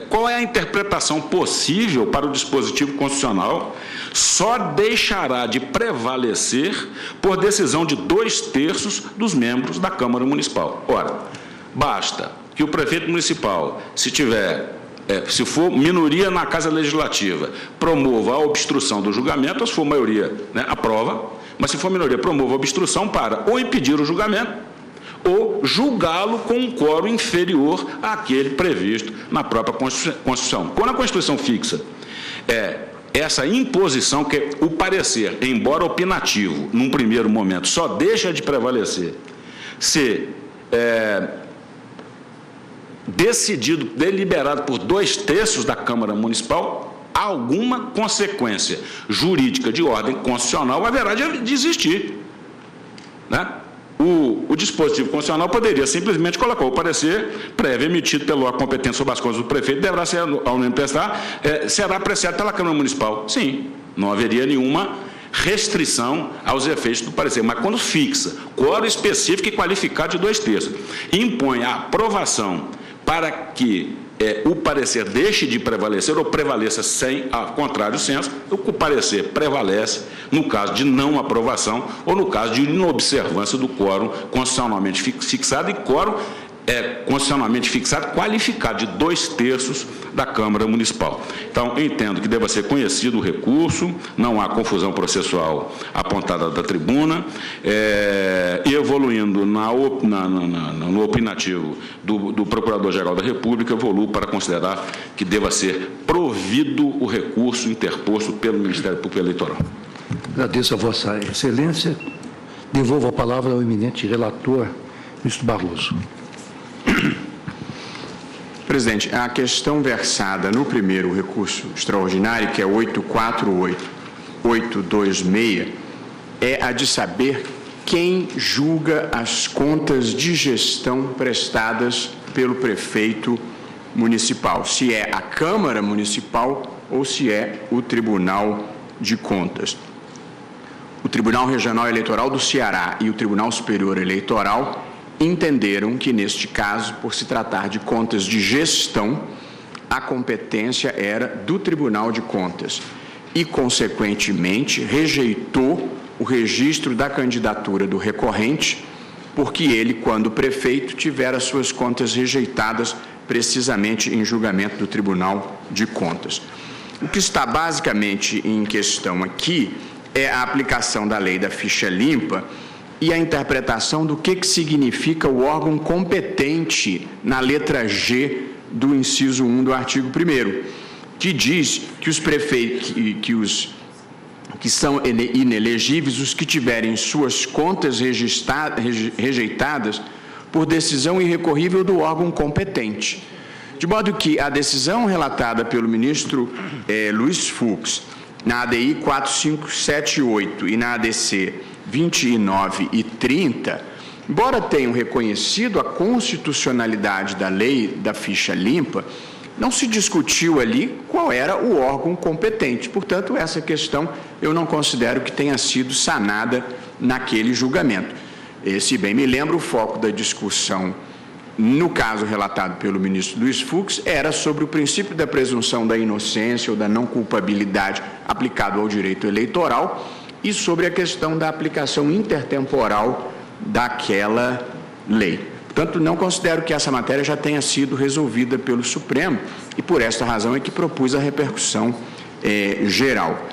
Qual é a interpretação possível para o dispositivo constitucional? Só deixará de prevalecer por decisão de 2/3 dos membros da Câmara Municipal. Ora, basta que o prefeito municipal, se for minoria na Casa Legislativa, promova a obstrução do julgamento, ou se for maioria, aprova, mas se for minoria, promova a obstrução para ou impedir o julgamento ou julgá-lo com um quórum inferior àquele previsto na própria Constituição. Quando a Constituição fixa essa imposição, que o parecer, embora opinativo, num primeiro momento, só deixa de prevalecer se decidido, deliberado por 2/3 da Câmara Municipal, alguma consequência jurídica de ordem constitucional haverá de existir, O dispositivo constitucional poderia simplesmente colocar o parecer prévio emitido pelo órgão competente sobre as contas do prefeito, deverá ser, ao prestar, será apreciado pela Câmara Municipal. Sim, não haveria nenhuma restrição aos efeitos do parecer, mas quando fixa quórum específico e qualificado de 2/3, impõe a aprovação para que o parecer deixe de prevalecer ou prevaleça sem a contrário senso, o parecer prevalece no caso de não aprovação ou no caso de inobservância do quórum constitucionalmente fixado, e quórum constitucionalmente fixado qualificado de 2/3 da Câmara Municipal. Então, eu entendo que deva ser conhecido o recurso, não há confusão processual apontada da tribuna, e evoluindo no opinativo do Procurador-Geral da República, evoluo para considerar que deva ser provido o recurso interposto pelo Ministério Público Eleitoral. Agradeço a Vossa Excelência. Devolvo a palavra ao eminente relator, ministro Barroso. Presidente, a questão versada no primeiro recurso extraordinário, que é 848826, é a de saber quem julga as contas de gestão prestadas pelo prefeito municipal, se é a Câmara Municipal ou se é o Tribunal de Contas. O Tribunal Regional Eleitoral do Ceará e o Tribunal Superior Eleitoral entenderam que, neste caso, por se tratar de contas de gestão, a competência era do Tribunal de Contas e, consequentemente, rejeitou o registro da candidatura do recorrente, porque ele, quando prefeito, tivera suas contas rejeitadas precisamente em julgamento do Tribunal de Contas. O que está basicamente em questão aqui é a aplicação da lei da ficha limpa e a interpretação do que significa o órgão competente na letra G do inciso 1 do artigo 1º, que diz que os prefeitos, que são inelegíveis os que tiverem suas contas rejeitadas por decisão irrecorrível do órgão competente. De modo que a decisão relatada pelo ministro Luiz Fux, na ADI 4578 e na ADC 29 e 30, embora tenham reconhecido a constitucionalidade da lei da ficha limpa, não se discutiu ali qual era o órgão competente. Portanto, essa questão eu não considero que tenha sido sanada naquele julgamento. Se bem me lembro, o foco da discussão, no caso relatado pelo ministro Luiz Fux, era sobre o princípio da presunção da inocência ou da não culpabilidade aplicado ao direito eleitoral e sobre a questão da aplicação intertemporal daquela lei. Portanto, não considero que essa matéria já tenha sido resolvida pelo Supremo e, por esta razão, é que propus a repercussão geral.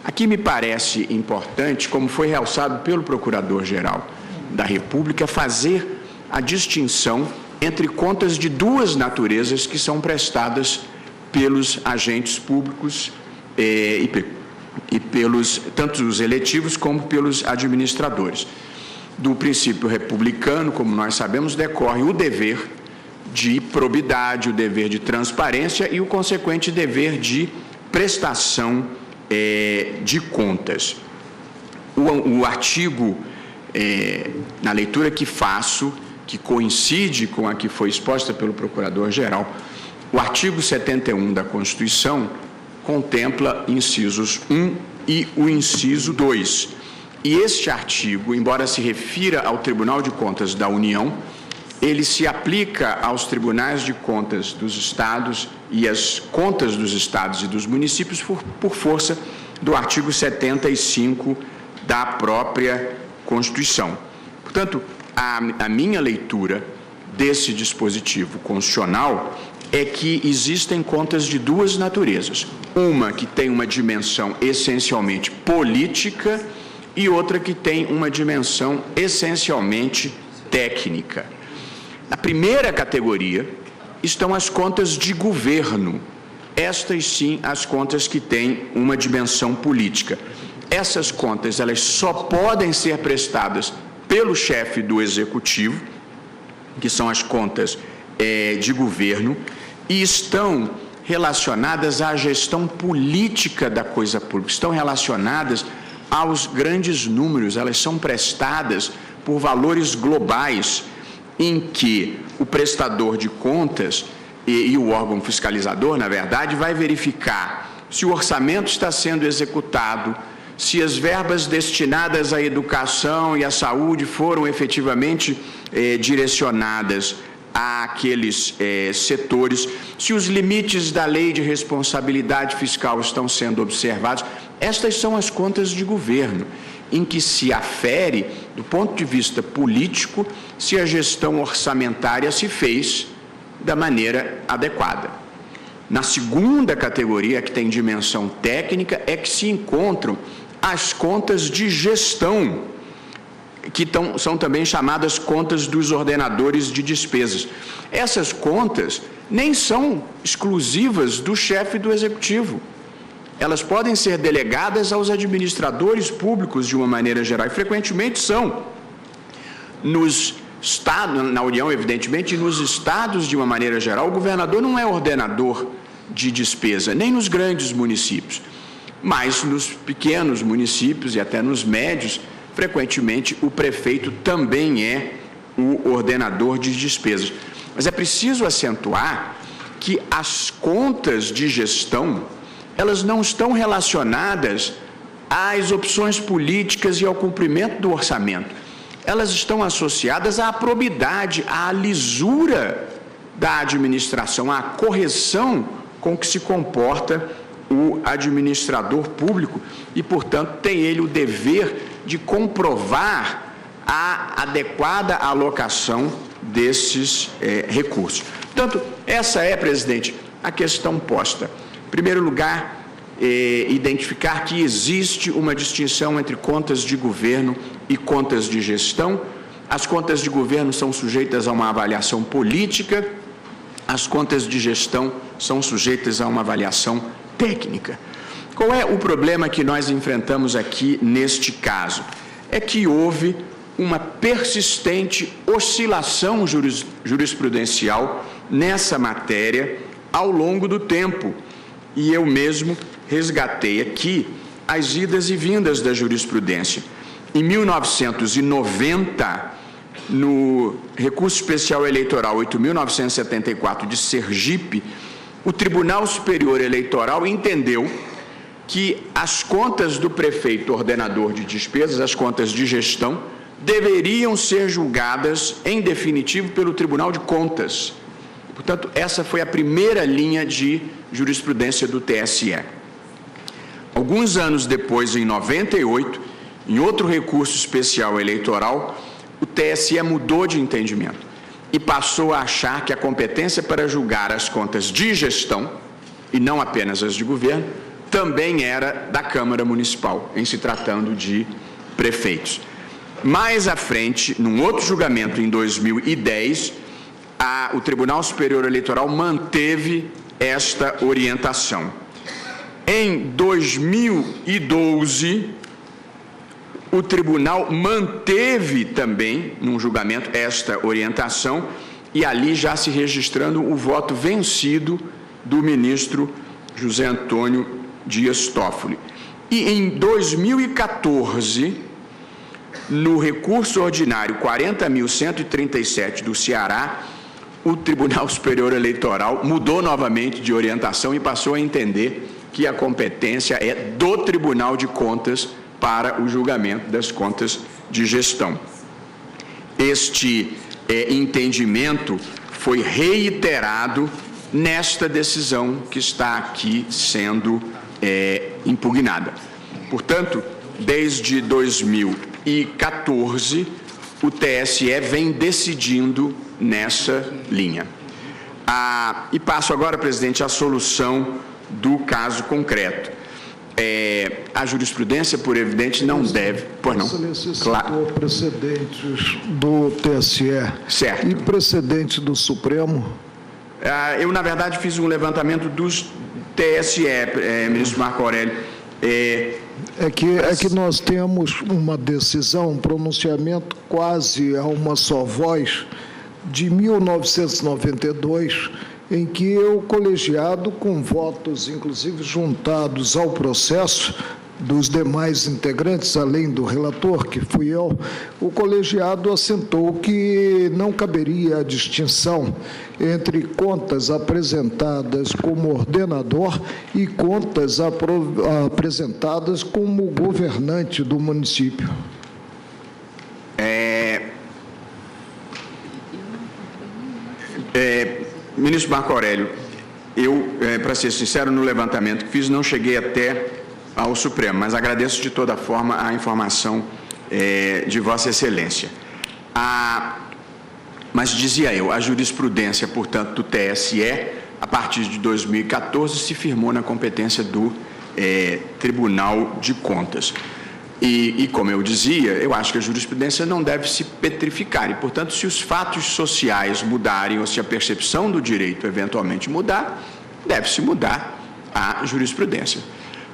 Aqui me parece importante, como foi realçado pelo Procurador-Geral da República, fazer a distinção entre contas de duas naturezas que são prestadas pelos agentes públicos e pelos, tanto os eletivos como pelos administradores. Do princípio republicano, como nós sabemos, decorre o dever de probidade, o dever de transparência e o consequente dever de prestação de contas. O artigo, na leitura que faço, que coincide com a que foi exposta pelo Procurador-Geral, o artigo 71 da Constituição contempla incisos 1 e o inciso 2. E este artigo, embora se refira ao Tribunal de Contas da União, ele se aplica aos tribunais de contas dos estados e às contas dos estados e dos municípios por força do artigo 75 da própria Constituição. Portanto, a minha leitura desse dispositivo constitucional é que existem contas de duas naturezas. Uma que tem uma dimensão essencialmente política e outra que tem uma dimensão essencialmente técnica. Na primeira categoria estão as contas de governo. Estas sim, as contas que têm uma dimensão política. Essas contas, elas só podem ser prestadas pelo chefe do Executivo, que são as contas de governo, e estão relacionadas à gestão política da coisa pública, estão relacionadas aos grandes números, elas são prestadas por valores globais, em que o prestador de contas e o órgão fiscalizador, na verdade, vai verificar se o orçamento está sendo executado, se as verbas destinadas à educação e à saúde foram efetivamente direcionadas àqueles setores, se os limites da lei de responsabilidade fiscal estão sendo observados. Estas são as contas de governo, em que se afere, do ponto de vista político, se a gestão orçamentária se fez da maneira adequada. Na segunda categoria, que tem dimensão técnica, é que se encontram as contas de gestão, que são também chamadas contas dos ordenadores de despesas. Essas contas nem são exclusivas do chefe do Executivo. Elas podem ser delegadas aos administradores públicos de uma maneira geral, e frequentemente são. Nos estados, na União, evidentemente, e nos estados, de uma maneira geral, o governador não é ordenador de despesa, nem nos grandes municípios, mas nos pequenos municípios e até nos médios, frequentemente o prefeito também é o ordenador de despesas. Mas é preciso acentuar que as contas de gestão, elas não estão relacionadas às opções políticas e ao cumprimento do orçamento. Elas estão associadas à probidade, à lisura da administração, à correção com que se comporta o administrador público e, portanto, tem ele o dever de comprovar a adequada alocação desses recursos. Portanto, essa é, presidente, a questão posta. Em primeiro lugar, identificar que existe uma distinção entre contas de governo e contas de gestão. As contas de governo são sujeitas a uma avaliação política, as contas de gestão são sujeitas a uma avaliação técnica. Qual é o problema que nós enfrentamos aqui neste caso? É que houve uma persistente oscilação jurisprudencial nessa matéria ao longo do tempo. E eu mesmo resgatei aqui as idas e vindas da jurisprudência. Em 1990, no recurso especial eleitoral 8.974 de Sergipe, o Tribunal Superior Eleitoral entendeu que as contas do prefeito ordenador de despesas, as contas de gestão, deveriam ser julgadas em definitivo pelo Tribunal de Contas. Portanto, essa foi a primeira linha de jurisprudência do TSE. Alguns anos depois, em 98, em outro recurso especial eleitoral, o TSE mudou de entendimento e passou a achar que a competência para julgar as contas de gestão, e não apenas as de governo, também era da Câmara Municipal, em se tratando de prefeitos. Mais à frente, num outro julgamento em 2010, o Tribunal Superior Eleitoral manteve esta orientação. Em 2012, o tribunal manteve também, num julgamento, esta orientação, e ali já se registrando o voto vencido do ministro José Antônio Dias Toffoli. E em 2014, no recurso ordinário 40.137 do Ceará, o Tribunal Superior Eleitoral mudou novamente de orientação e passou a entender que a competência é do Tribunal de Contas para o julgamento das contas de gestão. Este entendimento foi reiterado nesta decisão que está aqui sendo impugnada. Portanto, desde 2014, o TSE vem decidindo nessa linha. E passo agora, presidente, à solução do caso concreto. A jurisprudência, por evidente, não deve... Pois não. Excelência, citou precedentes do TSE. Certo. E precedentes do Supremo? Eu, na verdade, fiz um levantamento dos TSE, ministro Marco Aurélio. É que nós temos uma decisão, um pronunciamento quase a uma só voz, de 1992, em que o colegiado, com votos inclusive juntados ao processo, dos demais integrantes, além do relator, que fui eu, o colegiado assentou que não caberia a distinção entre contas apresentadas como ordenador e contas apresentadas como governante do município. Ministro Marco Aurélio, eu, para ser sincero, no levantamento que fiz, não cheguei até ao Supremo, mas agradeço de toda forma a informação de Vossa Excelência. Mas dizia eu, a jurisprudência, portanto, do TSE, a partir de 2014, se firmou na competência do Tribunal de Contas. E, como eu dizia, eu acho que a jurisprudência não deve se petrificar e, portanto, se os fatos sociais mudarem ou se a percepção do direito eventualmente mudar, deve-se mudar a jurisprudência.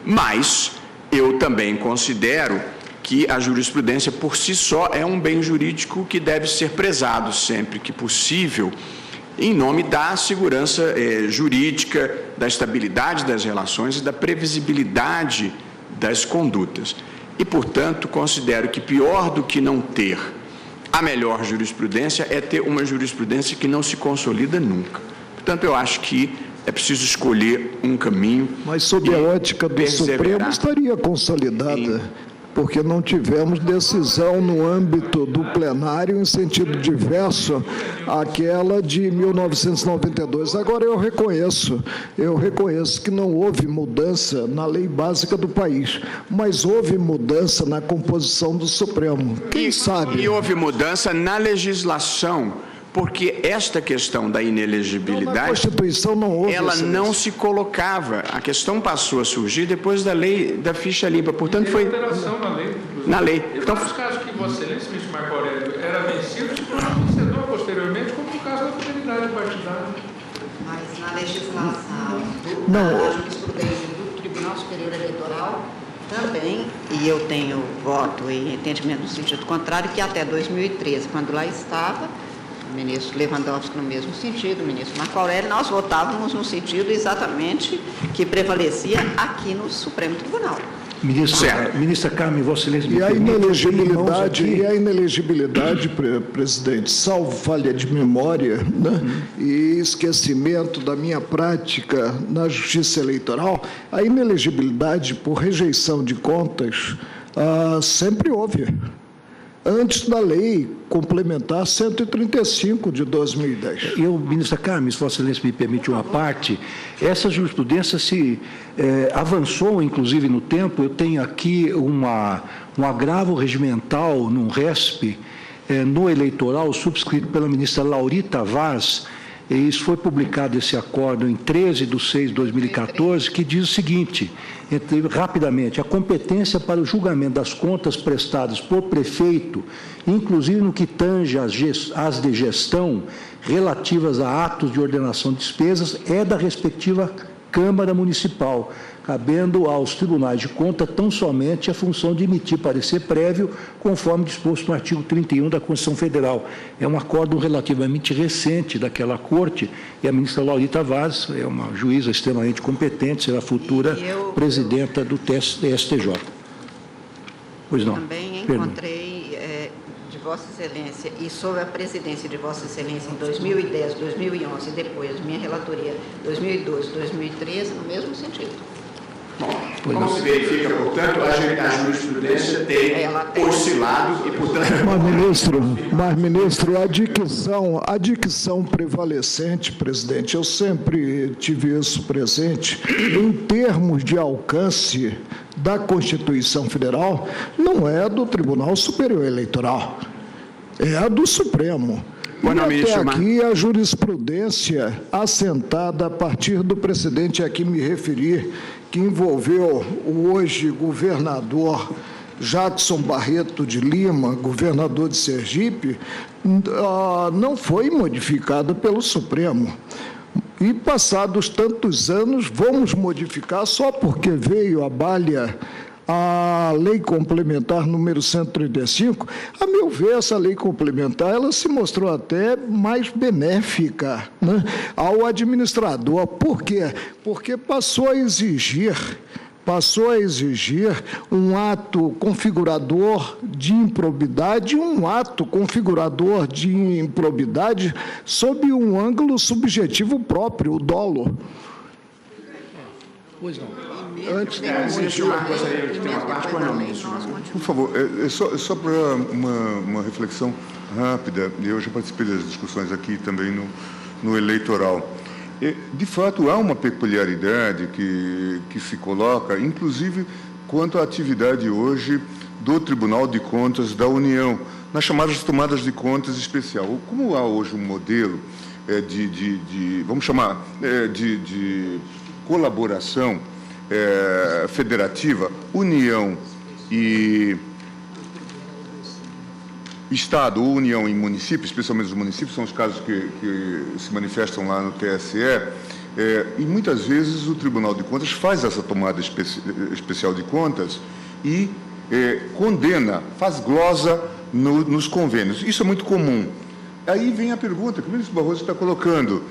Mas eu também considero que a jurisprudência por si só é um bem jurídico que deve ser prezado sempre que possível, em nome da segurança jurídica, da estabilidade das relações e da previsibilidade das condutas. E, portanto, considero que pior do que não ter a melhor jurisprudência é ter uma jurisprudência que não se consolida nunca. Portanto, eu acho que é preciso escolher um caminho. Mas, sob a ótica do Supremo, estaria consolidada, porque não tivemos decisão no âmbito do plenário em sentido diverso àquela de 1992. Agora, eu reconheço que não houve mudança na lei básica do país, mas houve mudança na composição do Supremo. Quem sabe? E houve mudança na legislação, porque esta questão da inelegibilidade, na Constituição não houve, ela não se colocava. A questão passou a surgir depois da lei da ficha limpa. Portanto, foi alteração na lei. Na lei. Então, nos casos que Vossa Excelência, ministro Marco Aurélio, era vencido, se tornou vencedor posteriormente, como no caso da fidelidade partidária. Mas na legislação, na jurisprudência do Tribunal Superior Eleitoral, também, e eu tenho voto e entendimento no sentido contrário, que até 2013, quando lá estava o ministro Lewandowski no mesmo sentido, o ministro Marco Aurélio, nós votávamos no sentido exatamente que prevalecia aqui no Supremo Tribunal. Ministra Carmen, Vossa Excelência... E a inelegibilidade, presidente, salvo falha de memória, né, e esquecimento da minha prática na Justiça Eleitoral, a inelegibilidade por rejeição de contas sempre houve. Antes da lei complementar 135 de 2010. Ministra Carmen, se Vossa Excelência me permite uma parte, essa jurisprudência se avançou, inclusive, no tempo. Eu tenho aqui um agravo regimental num RESP no eleitoral, subscrito pela ministra Laurita Vaz, e isso foi publicado, esse acordo, em 13 de 6 de 2014, que diz o seguinte, rapidamente: a competência para o julgamento das contas prestadas por prefeito, inclusive no que tange às de gestão relativas a atos de ordenação de despesas, é da respectiva Câmara Municipal, cabendo aos tribunais de conta tão somente a função de emitir parecer prévio, conforme disposto no artigo 31 da Constituição Federal. É um acordo relativamente recente daquela corte, e a ministra Laurita Vaz é uma juíza extremamente competente, será futura presidenta do STJ. Pois não. Também encontrei de Vossa Excelência e sob a presidência de Vossa Excelência em 2010, 2011 e depois minha relatoria 2012, 2013, no mesmo sentido. Bom, como se verifica, portanto, a jurisprudência tem oscilado e, portanto... Mas, ministro, a dicção prevalecente, presidente, eu sempre tive isso presente, em termos de alcance da Constituição Federal, não é do Tribunal Superior Eleitoral, é a do Supremo. E até aqui a jurisprudência assentada a partir do precedente a que me referi, que envolveu o hoje governador Jackson Barreto de Lima, governador de Sergipe, não foi modificada pelo Supremo. E passados tantos anos, vamos modificar só porque veio à baila a lei complementar número 135, a meu ver, essa lei complementar, ela se mostrou até mais benéfica, né, ao administrador. Por quê? Porque passou a exigir passou a exigir um ato configurador de improbidade, um ato configurador de improbidade sob um ângulo subjetivo próprio, o dolo. Pois não. Antes de eu gostaria de ter uma parte com a Por favor, só para uma reflexão rápida, eu já participei das discussões aqui também no eleitoral. De fato, há uma peculiaridade que se coloca, inclusive quanto à atividade hoje do Tribunal de Contas da União, nas chamadas tomadas de contas especial. Como há hoje um modelo vamos chamar, de colaboração federativa, União e Estado ou União e município, especialmente os municípios, são os casos que se manifestam lá no TSE, e muitas vezes o Tribunal de Contas faz essa tomada especial de contas e condena, faz glosa nos convênios. Isso é muito comum. Aí vem a pergunta que o ministro Barroso está colocando,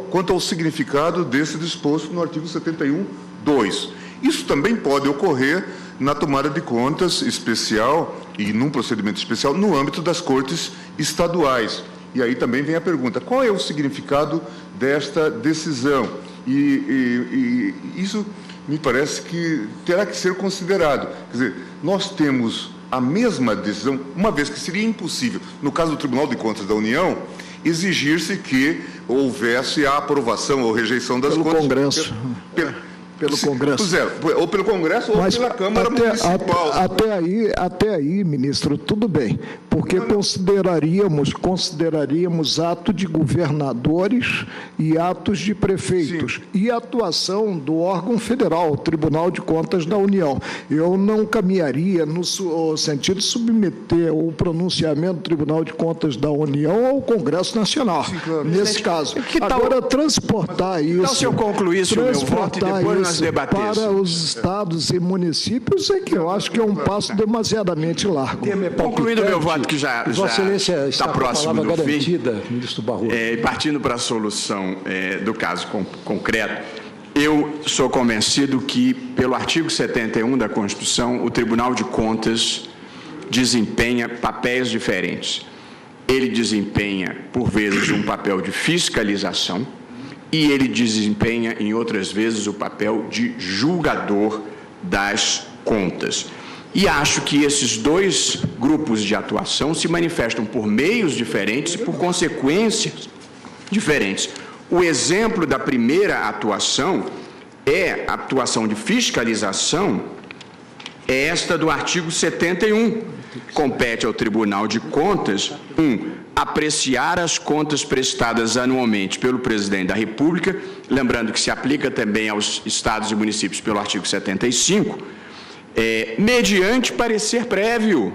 quanto ao significado desse disposto no artigo 71(2). Isso também pode ocorrer na tomada de contas especial e num procedimento especial no âmbito das cortes estaduais. E aí também vem a pergunta, qual é o significado desta decisão? E isso me parece que terá que ser considerado. Quer dizer, nós temos a mesma decisão, uma vez que seria impossível, no caso do Tribunal de Contas da União, exigir-se que houvesse a aprovação ou rejeição das contas. Congresso. Pelo Congresso. Ou pelo Congresso ou pela Câmara Municipal. Até aí, ministro, tudo bem, porque consideraríamos ato de governadores e atos de prefeitos. Sim. E a atuação do órgão federal, o Tribunal de Contas da União. Eu não caminharia no sentido de submeter o pronunciamento do Tribunal de Contas da União ao Congresso Nacional. Sim, claro. Nesse caso. Agora, transportar isso... Então, se eu concluísse o meu voto e depois para os estados e municípios é que eu acho que é um passo demasiadamente largo. Concluindo meu voto, que já está próximo do fim, ministro Barroso. Partindo para a solução do caso concreto, eu sou convencido que, pelo artigo 71 da Constituição, o Tribunal de Contas desempenha papéis diferentes. Ele desempenha, por vezes, um papel de fiscalização, e ele desempenha, em outras vezes, o papel de julgador das contas. E acho que esses dois grupos de atuação se manifestam por meios diferentes e por consequências diferentes. O exemplo da primeira atuação é a atuação de fiscalização, esta do artigo 71. Compete ao Tribunal de Contas, apreciar as contas prestadas anualmente pelo Presidente da República, lembrando que se aplica também aos estados e municípios pelo artigo 75, mediante parecer prévio.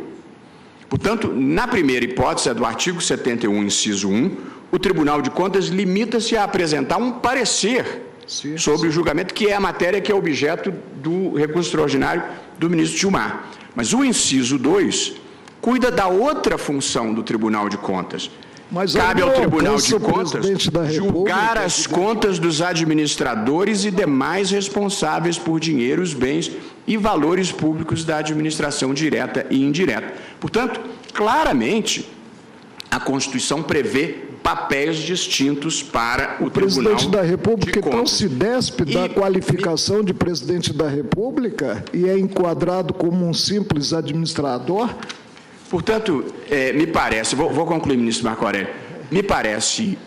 Portanto, na primeira hipótese, a do artigo 71, inciso 1, o Tribunal de Contas limita-se a apresentar um parecer sobre o julgamento, que é a matéria que é objeto do recurso extraordinário do ministro Gilmar. Mas o inciso 2 cuida da outra função do Tribunal de Contas. Cabe ao Tribunal de Contas julgar as contas dos administradores e demais responsáveis por dinheiros, bens e valores públicos da administração direta e indireta. Portanto, claramente, a Constituição prevê papéis distintos para o Tribunal de Contas. O Presidente da República, então, se despe da qualificação de Presidente da República e é enquadrado como um simples administrador? Portanto, me parece, vou concluir, ministro Marco Aurélio, me parece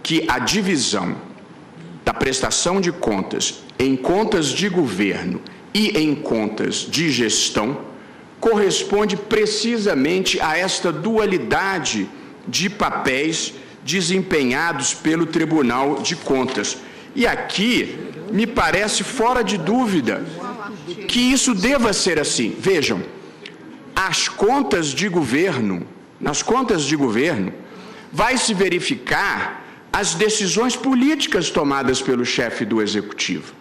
que a divisão da prestação de contas em contas de governo e em contas de gestão corresponde precisamente a esta dualidade de papéis desempenhados pelo Tribunal de Contas. E aqui me parece fora de dúvida que isso deva ser assim. Vejam, nas contas de governo, vai se verificar as decisões políticas tomadas pelo chefe do Executivo.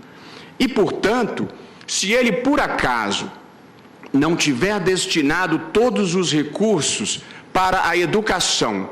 E, portanto, se ele, por acaso, não tiver destinado todos os recursos para a educação,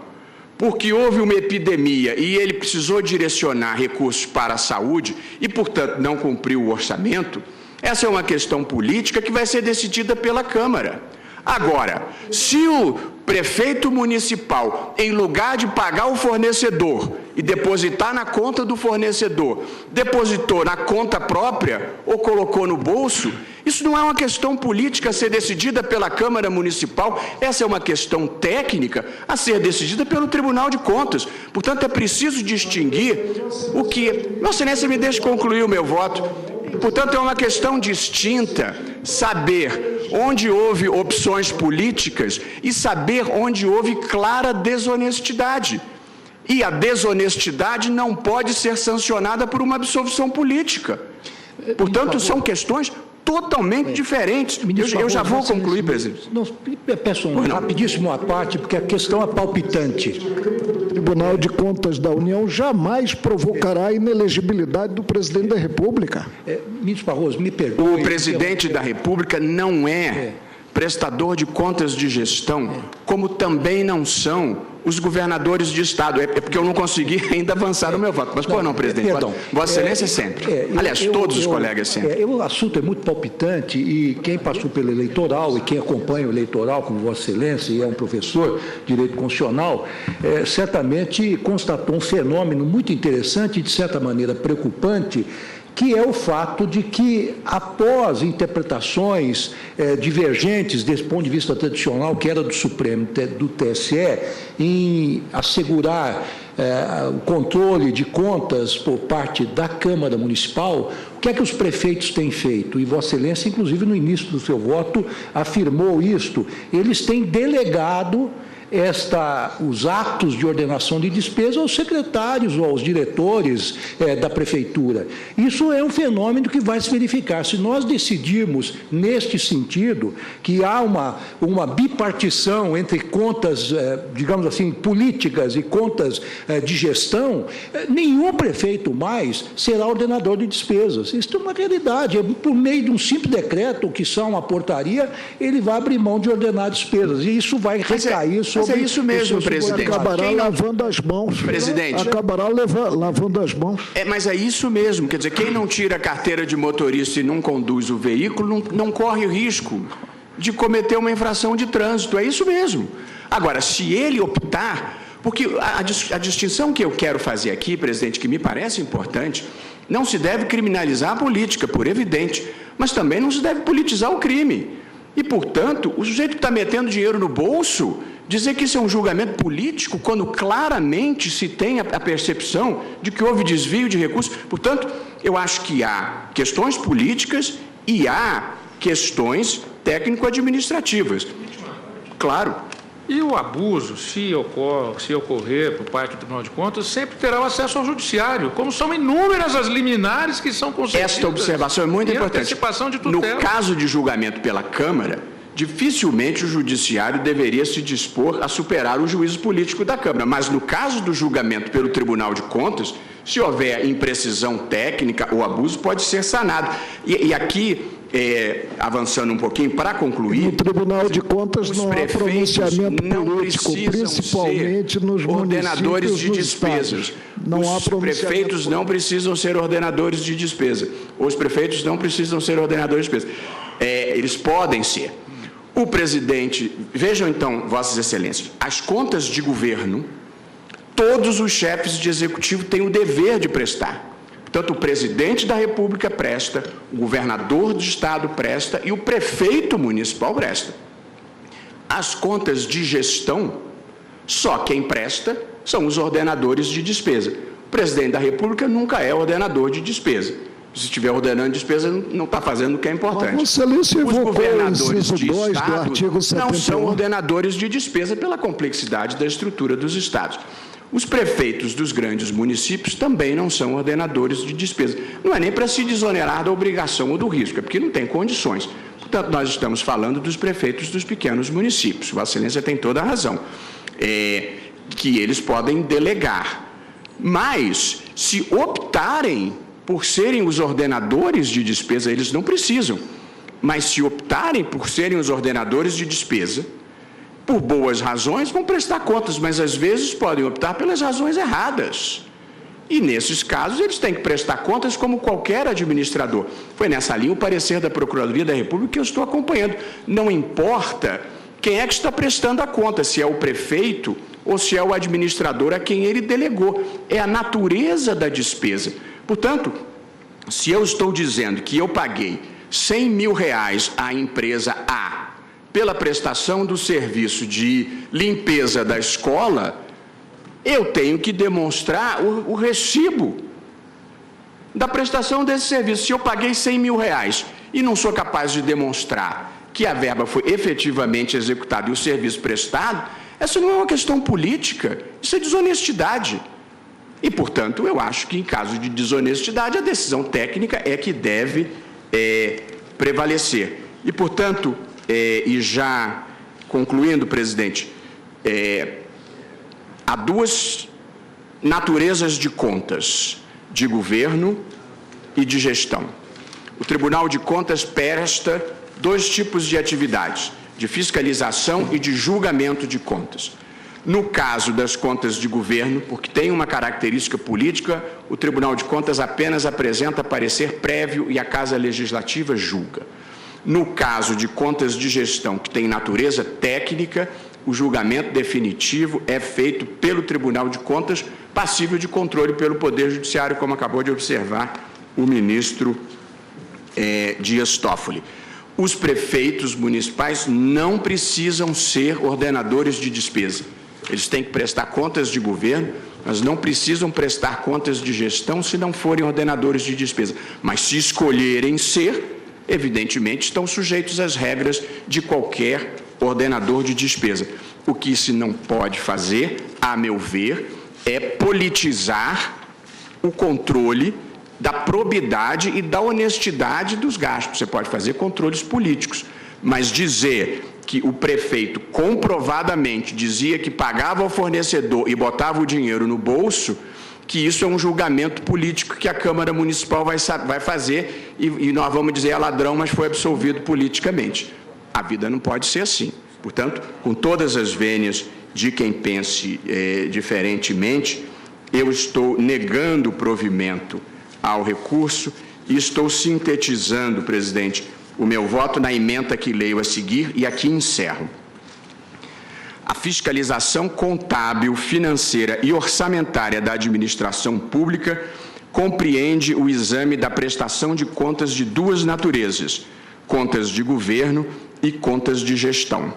porque houve uma epidemia e ele precisou direcionar recursos para a saúde e, portanto, não cumpriu o orçamento, Essa é uma questão política que vai ser decidida pela Câmara. Agora, se o prefeito municipal, em lugar de pagar o fornecedor e depositar na conta do fornecedor, depositou na conta própria ou colocou no bolso, isso não é uma questão política a ser decidida pela Câmara Municipal, essa é uma questão técnica a ser decidida pelo Tribunal de Contas. Portanto, é preciso distinguir o que... Vossa Excelência, me deixe concluir o meu voto. Portanto, é uma questão distinta saber onde houve opções políticas e saber onde houve clara desonestidade. E a desonestidade não pode ser sancionada por uma absolvição política. Portanto, são questões totalmente diferentes. Eu já vou concluir, presidente. Não, peço rapidíssimo à parte, porque a questão é palpitante. O Tribunal de Contas da União jamais provocará a inelegibilidade do presidente da República. Ministro Barroso, me perdoe. O presidente da República não é prestador de contas de gestão, como também não são os governadores de Estado. É porque eu não consegui ainda avançar no meu voto. Mas, não, presidente, perdão. Vossa Excelência sempre. Aliás, todos os colegas sempre. O assunto é muito palpitante e quem passou pelo eleitoral e quem acompanha o eleitoral, como Vossa Excelência, e é um professor de direito constitucional, certamente constatou um fenômeno muito interessante e, de certa maneira, preocupante, que é o fato de que, após interpretações divergentes desse ponto de vista tradicional, que era do Supremo, do TSE, em assegurar o controle de contas por parte da Câmara Municipal, o que é que os prefeitos têm feito? E Vossa Excelência, inclusive, no início do seu voto, afirmou isto. Eles têm delegado os atos de ordenação de despesa aos secretários ou aos diretores da Prefeitura. Isso é um fenômeno que vai se verificar. Se nós decidirmos, neste sentido, que há uma bipartição entre contas, digamos assim, políticas e contas de gestão, nenhum prefeito mais será ordenador de despesas. Isso é uma realidade. Por meio de um simples decreto, ou quiçá uma portaria, ele vai abrir mão de ordenar despesas. E isso vai recair sobre... Mas é isso mesmo, presidente. Acabará lavando as mãos. Presidente. Acabará lavando as mãos. Mas é isso mesmo. Quer dizer, quem não tira a carteira de motorista e não conduz o veículo não corre risco de cometer uma infração de trânsito. É isso mesmo. Agora, se ele optar... Porque a distinção que eu quero fazer aqui, presidente, que me parece importante, não se deve criminalizar a política, por evidente, mas também não se deve politizar o crime. E, portanto, o sujeito que está metendo dinheiro no bolso... Dizer que isso é um julgamento político, quando claramente se tem a percepção de que houve desvio de recursos. Portanto, eu acho que há questões políticas e há questões técnico-administrativas. Claro. E o abuso, se ocorrer por parte do Tribunal de Contas, sempre terá o acesso ao judiciário, como são inúmeras as liminares que são concedidas. Esta observação é muito importante. Antecipação de tutela. No caso de julgamento pela Câmara, dificilmente o judiciário deveria se dispor a superar o juízo político da Câmara. Mas no caso do julgamento pelo Tribunal de Contas, se houver imprecisão técnica ou abuso, pode ser sanado. E aqui, avançando um pouquinho, para concluir... No Tribunal de Contas não há pronunciamento político, principalmente nos ordenadores de despesas. Os prefeitos não precisam ser ordenadores de despesa. Os prefeitos não precisam ser ordenadores de despesa. Eles podem ser. O presidente, vejam então, Vossas Excelências, as contas de governo, todos os chefes de executivo têm o dever de prestar. Portanto, o presidente da República presta, o governador do Estado presta e o prefeito municipal presta. As contas de gestão, só quem presta são os ordenadores de despesa. O presidente da República nunca é ordenador de despesa. Se estiver ordenando despesa, não está fazendo o que é importante. Os governadores de Estado não são ordenadores de despesa pela complexidade da estrutura dos Estados. Os prefeitos dos grandes municípios também não são ordenadores de despesa. Não é nem para se desonerar da obrigação ou do risco, é porque não tem condições. Portanto, nós estamos falando dos prefeitos dos pequenos municípios. Vossa Excelência tem toda a razão. Que eles podem delegar. Mas, se optarem por serem os ordenadores de despesa, eles não precisam. Mas se optarem por serem os ordenadores de despesa, por boas razões, vão prestar contas, mas às vezes podem optar pelas razões erradas. E, nesses casos, eles têm que prestar contas como qualquer administrador. Foi nessa linha o parecer da Procuradoria da República que eu estou acompanhando. Não importa quem é que está prestando a conta, se é o prefeito ou se é o administrador a quem ele delegou. É a natureza da despesa. Portanto, se eu estou dizendo que eu paguei R$100 mil à empresa A pela prestação do serviço de limpeza da escola, eu tenho que demonstrar o recibo da prestação desse serviço. Se eu paguei R$100 mil e não sou capaz de demonstrar que a verba foi efetivamente executada e o serviço prestado, essa não é uma questão política, isso é desonestidade. E, portanto, eu acho que, em caso de desonestidade, a decisão técnica é que deve prevalecer. E, portanto, e já concluindo, presidente, há duas naturezas de contas, de governo e de gestão. O Tribunal de Contas presta dois tipos de atividades, de fiscalização e de julgamento de contas. No caso das contas de governo, porque tem uma característica política, o Tribunal de Contas apenas apresenta parecer prévio e a Casa Legislativa julga. No caso de contas de gestão, que tem natureza técnica, o julgamento definitivo é feito pelo Tribunal de Contas, passível de controle pelo Poder Judiciário, como acabou de observar o ministro Dias Toffoli. Os prefeitos municipais não precisam ser ordenadores de despesa. Eles têm que prestar contas de governo, mas não precisam prestar contas de gestão se não forem ordenadores de despesa. Mas se escolherem ser, evidentemente estão sujeitos às regras de qualquer ordenador de despesa. O que se não pode fazer, a meu ver, é politizar o controle da probidade e da honestidade dos gastos. Você pode fazer controles políticos, mas dizer que o prefeito comprovadamente dizia que pagava ao fornecedor e botava o dinheiro no bolso, que isso é um julgamento político que a Câmara Municipal vai fazer e nós vamos dizer ladrão, mas foi absolvido politicamente. A vida não pode ser assim. Portanto, com todas as vênias de quem pense diferentemente, eu estou negando o provimento ao recurso e estou sintetizando, presidente, o meu voto na ementa que leio a seguir e aqui encerro. A fiscalização contábil, financeira e orçamentária da administração pública compreende o exame da prestação de contas de duas naturezas, contas de governo e contas de gestão.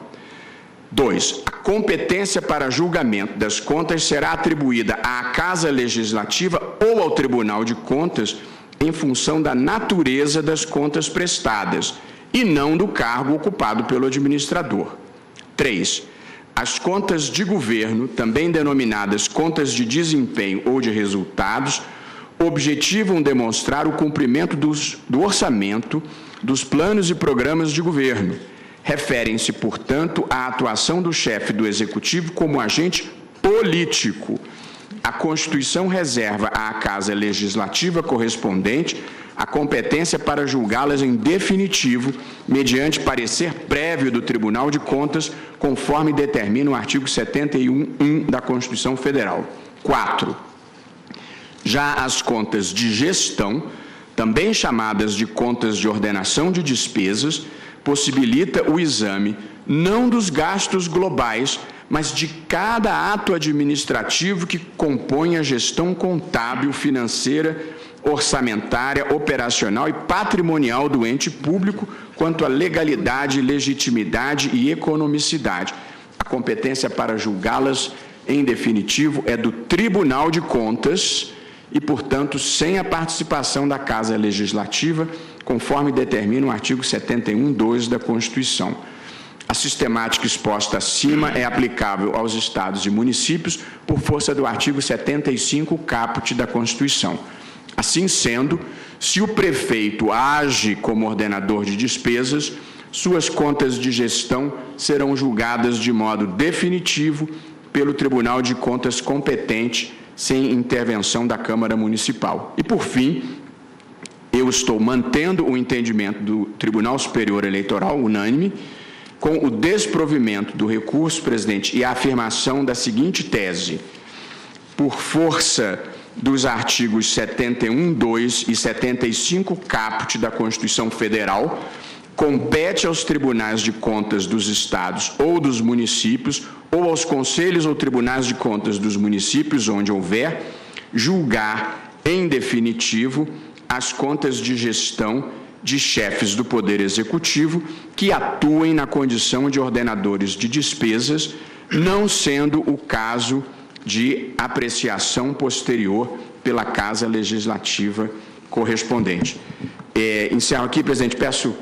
2. A competência para julgamento das contas será atribuída à Casa Legislativa ou ao Tribunal de Contas em função da natureza das contas prestadas e não do cargo ocupado pelo administrador. 3. As contas de governo, também denominadas contas de desempenho ou de resultados, objetivam demonstrar o cumprimento do orçamento, dos planos e programas de governo. Referem-se, portanto, à atuação do chefe do Executivo como agente político. A Constituição reserva à Casa Legislativa correspondente a competência para julgá-las em definitivo, mediante parecer prévio do Tribunal de Contas, conforme determina o artigo 71(1) da Constituição Federal. 4. Já as contas de gestão, também chamadas de contas de ordenação de despesas, possibilita o exame não dos gastos globais, mas de cada ato administrativo que compõe a gestão contábil, financeira, orçamentária, operacional e patrimonial do ente público quanto à legalidade, legitimidade e economicidade. A competência para julgá-las, em definitivo, é do Tribunal de Contas e, portanto, sem a participação da Casa Legislativa, conforme determina o artigo 71(2) da Constituição. A sistemática exposta acima é aplicável aos estados e municípios por força do artigo 75, caput da Constituição. Assim sendo, se o prefeito age como ordenador de despesas, suas contas de gestão serão julgadas de modo definitivo pelo Tribunal de Contas competente, sem intervenção da Câmara Municipal. E, por fim, eu estou mantendo o entendimento do Tribunal Superior Eleitoral, unânime, com o desprovimento do recurso, presidente, e a afirmação da seguinte tese: por força dos artigos 71(2) e 75 caput da Constituição Federal, compete aos tribunais de contas dos estados ou dos municípios, ou aos conselhos ou tribunais de contas dos municípios, onde houver, julgar, em definitivo, as contas de gestão de chefes do Poder Executivo que atuem na condição de ordenadores de despesas, não sendo o caso de apreciação posterior pela Casa Legislativa correspondente. Encerro aqui, presidente, peço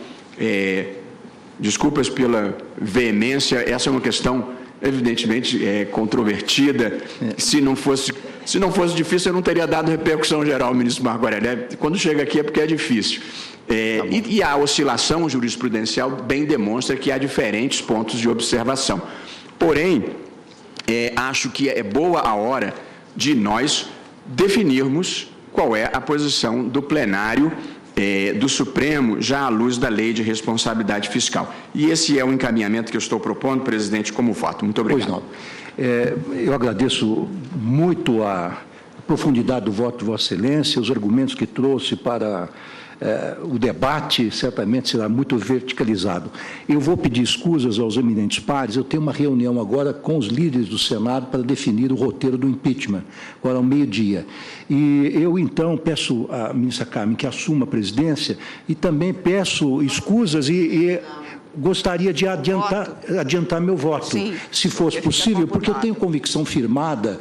desculpas pela veemência, essa é uma questão evidentemente controvertida. Se não fosse difícil, eu não teria dado repercussão geral, ministro Marco Aurélio. Quando chega aqui é porque é difícil. E a oscilação jurisprudencial bem demonstra que há diferentes pontos de observação. Porém, acho que é boa a hora de nós definirmos qual é a posição do plenário do Supremo, já à luz da Lei de Responsabilidade Fiscal. E esse é o encaminhamento que eu estou propondo, presidente, como voto. Muito obrigado. Pois não. Eu agradeço muito a profundidade do voto de Vossa Excelência, os argumentos que trouxe para o debate, certamente será muito verticalizado. Eu vou pedir escusas aos eminentes pares, eu tenho uma reunião agora com os líderes do Senado para definir o roteiro do impeachment, agora ao meio-dia. E eu, então, peço à ministra Carmen que assuma a presidência e também peço escusas e gostaria de adiantar meu voto, sim, se fosse possível, porque eu tenho convicção firmada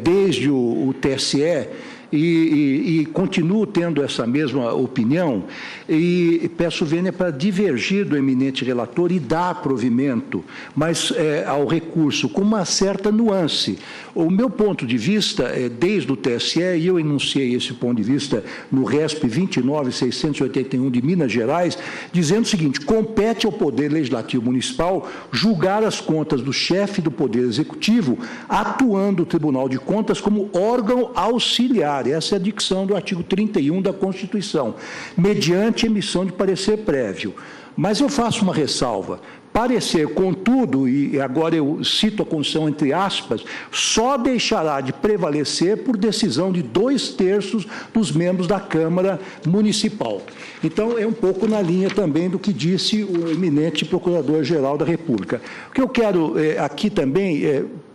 desde o TSE e continuo tendo essa mesma opinião e peço vênia para divergir do eminente relator e dar provimento, mas ao recurso com uma certa nuance. O meu ponto de vista desde o TSE, e eu enunciei esse ponto de vista no RESP 29.681 de Minas Gerais, dizendo o seguinte: compete ao Poder Legislativo Municipal julgar as contas do chefe do Poder Executivo, atuando o Tribunal de Contas como órgão auxiliar. Essa é a dicção do artigo 31 da Constituição, mediante emissão de parecer prévio. Mas eu faço uma ressalva. Parecer, contudo, e agora eu cito a Constituição entre aspas, só deixará de prevalecer por decisão de 2/3 dos membros da Câmara Municipal. Então, é um pouco na linha também do que disse o eminente Procurador-Geral da República. O que eu quero aqui também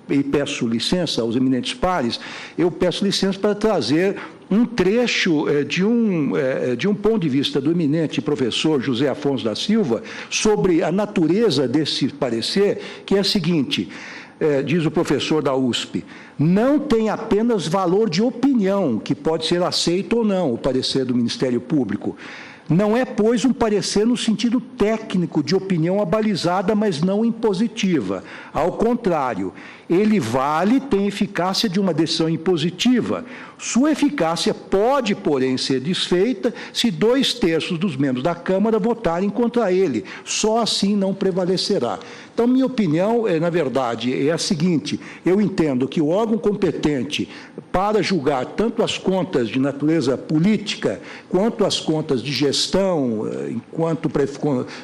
e peço licença aos eminentes pares, eu peço licença para trazer um trecho de um ponto de vista do eminente professor José Afonso da Silva sobre a natureza desse parecer, que é a seguinte: diz o professor da USP, não tem apenas valor de opinião, que pode ser aceito ou não, o parecer do Ministério Público. Não é, pois, um parecer no sentido técnico de opinião abalizada, mas não impositiva. Ao contrário, ele vale, tem eficácia de uma decisão impositiva. Sua eficácia pode, porém, ser desfeita se 2/3 dos membros da Câmara votarem contra ele. Só assim não prevalecerá. Então, minha opinião, na verdade, é a seguinte: eu entendo que o órgão competente para julgar tanto as contas de natureza política quanto as contas de gestão,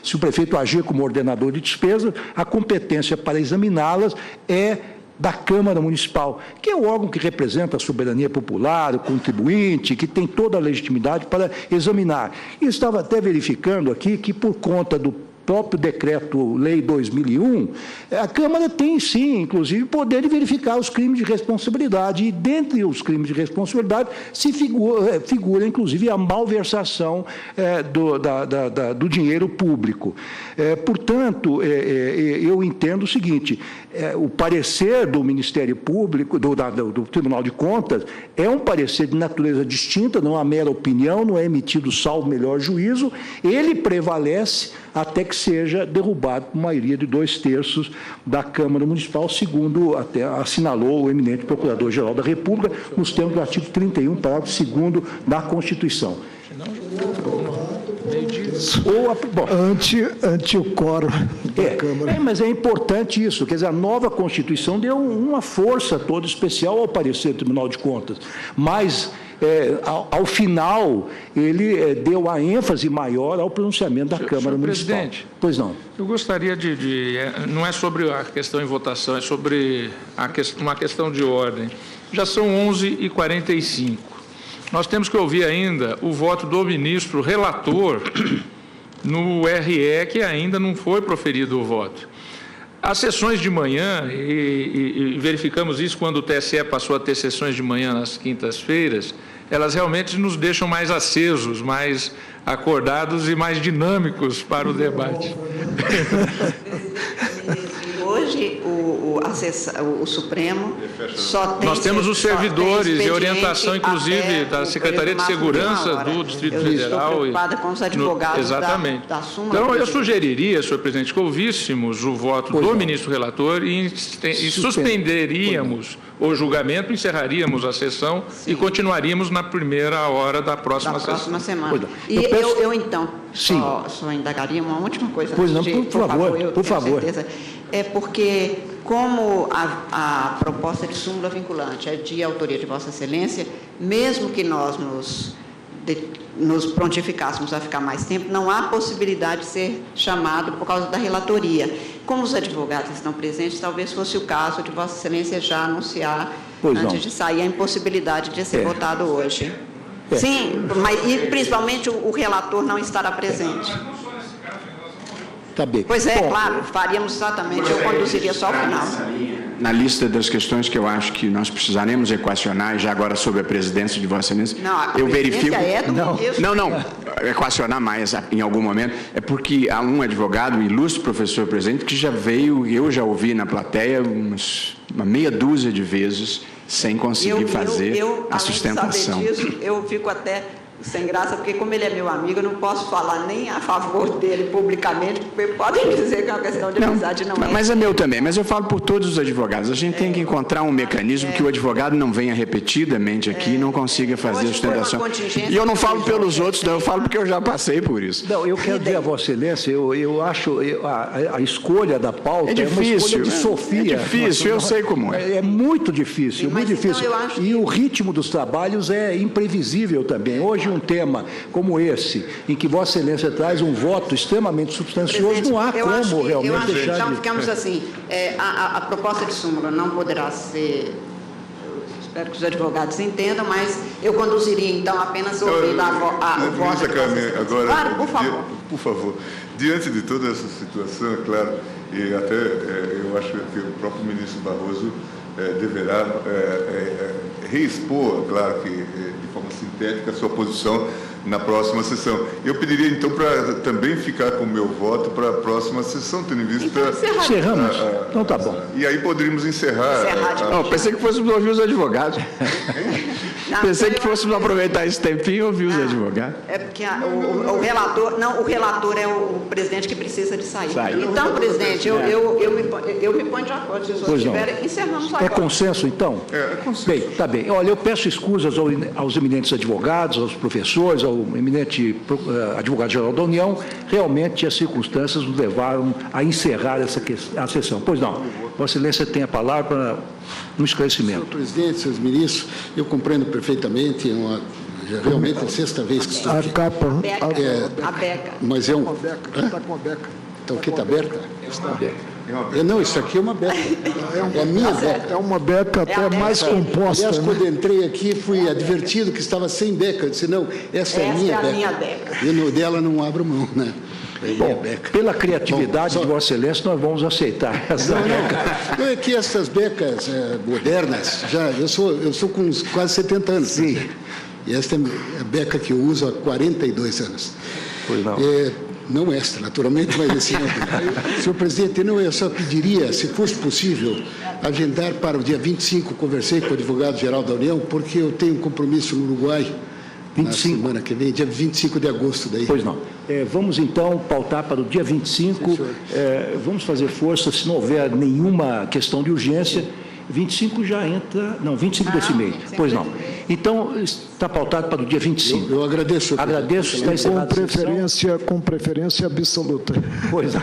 se o prefeito agir como ordenador de despesa, a competência para examiná-las é da Câmara Municipal, que é o órgão que representa a soberania popular, o contribuinte, que tem toda a legitimidade para examinar. E estava até verificando aqui que, por conta do próprio Decreto-Lei 2001, a Câmara tem, sim, inclusive, poder de verificar os crimes de responsabilidade, e dentre os crimes de responsabilidade se figura inclusive, a malversação do dinheiro público. Portanto, eu entendo o seguinte: o parecer do Ministério Público, do Tribunal de Contas, é um parecer de natureza distinta, não há mera opinião, não é emitido salvo melhor juízo, ele prevalece até que seja derrubado por maioria de 2/3 da Câmara Municipal, segundo até assinalou o eminente Procurador-Geral da República, nos termos do artigo 31, parágrafo 2º da Constituição. Ante o quórum da Câmara. Mas é importante isso, quer dizer, a nova Constituição deu uma força toda especial ao parecer do Tribunal de Contas, mas ao final, ele deu a ênfase maior ao pronunciamento da Câmara Municipal. Presidente, pois não. Eu gostaria não é sobre a questão em votação, é sobre uma questão de ordem. Já são 11h45. Nós temos que ouvir ainda o voto do ministro relator no RE, que ainda não foi proferido o voto. As sessões de manhã, e verificamos isso quando o TSE passou a ter sessões de manhã nas quintas-feiras, elas realmente nos deixam mais acesos, mais acordados e mais dinâmicos para o debate. Hoje, o Supremo só tem... Nós temos os servidores e orientação, inclusive, da Secretaria de Segurança do Distrito Federal. Estou preocupada com os advogados exatamente. da súmula. Então, eu sugeriria, senhor presidente, que ouvíssemos o voto do ministro relator e suspenderíamos o julgamento, encerraríamos a sessão e continuaríamos na primeira hora da próxima sessão. Próxima semana. E eu então, só indagaria uma última coisa. Pois não, por favor. É porque, como a proposta de súmula vinculante é de autoria de Vossa Excelência, mesmo que nós nos prontificássemos a ficar mais tempo, não há possibilidade de ser chamado por causa da relatoria. Como os advogados estão presentes, talvez fosse o caso de Vossa Excelência já anunciar, antes de sair, a impossibilidade de ser votado hoje. Sim, mas, e principalmente o relator não estará presente. Tá bem. Pois é, claro, faríamos exatamente, eu conduziria só ao final. Na lista das questões que eu acho que nós precisaremos equacionar, já agora sob a presidência de Vossa Excelência, eu verifico... Não, equacionar mais em algum momento, é porque há um advogado, um ilustre professor presente, que já veio, eu já ouvi na plateia uma meia dúzia de vezes, sem conseguir fazer a sustentação. Além de saber disso, eu fico até sem graça, porque como ele é meu amigo, eu não posso falar nem a favor dele publicamente, porque podem dizer que é uma questão de amizade, não é. Mas é meu também, mas eu falo por todos os advogados. A gente tem que encontrar um mecanismo que o advogado não venha repetidamente aqui e não consiga fazer a sustentação. E eu não falo pelos outros, não, eu falo porque eu já passei por isso. Não, eu quero dizer a Vossa Excelência, eu acho a escolha da pauta é uma escolha de Sofia. É difícil, eu sei como é. É muito difícil, muito difícil. E o ritmo dos trabalhos é imprevisível também. Hoje, um tema como esse, em que Vossa Excelência traz um voto extremamente substancioso, não há como realmente deixar então, ficamos assim, a proposta de súmula não poderá ser, espero que os advogados entendam, mas eu conduziria, então, apenas ouvindo o voto. Agora, claro, por favor. Por favor. Diante de toda essa situação, é claro, e até eu acho que o próprio ministro Barroso deverá reexpor, claro que de forma sintética, a sua posição na próxima sessão. Eu pediria, então, para também ficar com o meu voto para a próxima sessão, tendo em vista... Então, encerramos. Então tá bom. E aí poderíamos encerrar... pensei que fôssemos ouvir os advogados. Pensei que fôssemos aproveitar esse tempinho e ouvir os advogados. É porque o relator é o presidente que precisa de sair. Então, presidente, eu me ponho de acordo. Se os outros tiverem, encerramos agora. É consenso, então? É consenso. Bem, tá bem. Olha, eu peço escusas aos eminentes advogados, aos professores, ao eminente advogado-geral da União. Realmente, as circunstâncias nos levaram a encerrar a sessão. Pois não. Vossa Excelência tem a palavra para um esclarecimento. Senhor presidente, senhores ministros, eu compreendo perfeitamente, realmente é a sexta vez que estou aqui. A beca. Mas é um... Está com a beca. Então, o que está aberta? Está aberta. Não, isso aqui é uma beca. É a minha beca. É uma beca até mais composta. Aliás, quando entrei aqui, fui advertido que estava sem beca. Eu disse, não, essa é a minha beca. E dela não abro mão, né? Bom, pela criatividade de Vossa Excelência, nós vamos aceitar essa beca. Não, é que essas becas modernas, eu sou com quase 70 anos. Sim. E esta é a beca que eu uso há 42 anos. Pois não. Não esta, naturalmente, mas assim, senhor presidente, eu só pediria, se fosse possível, agendar para o dia 25, conversei com o advogado-geral da União, porque eu tenho um compromisso no Uruguai, 25. Na semana que vem, dia 25 de agosto daí. Pois não. Vamos, então, pautar para o dia 25, vamos fazer força, se não houver nenhuma questão de urgência, 25 já entra... Não, 25 desse mês. Pois não. Então, está pautado para o dia 25. Eu agradeço. Agradeço. Está encerrado com preferência absoluta. Pois não.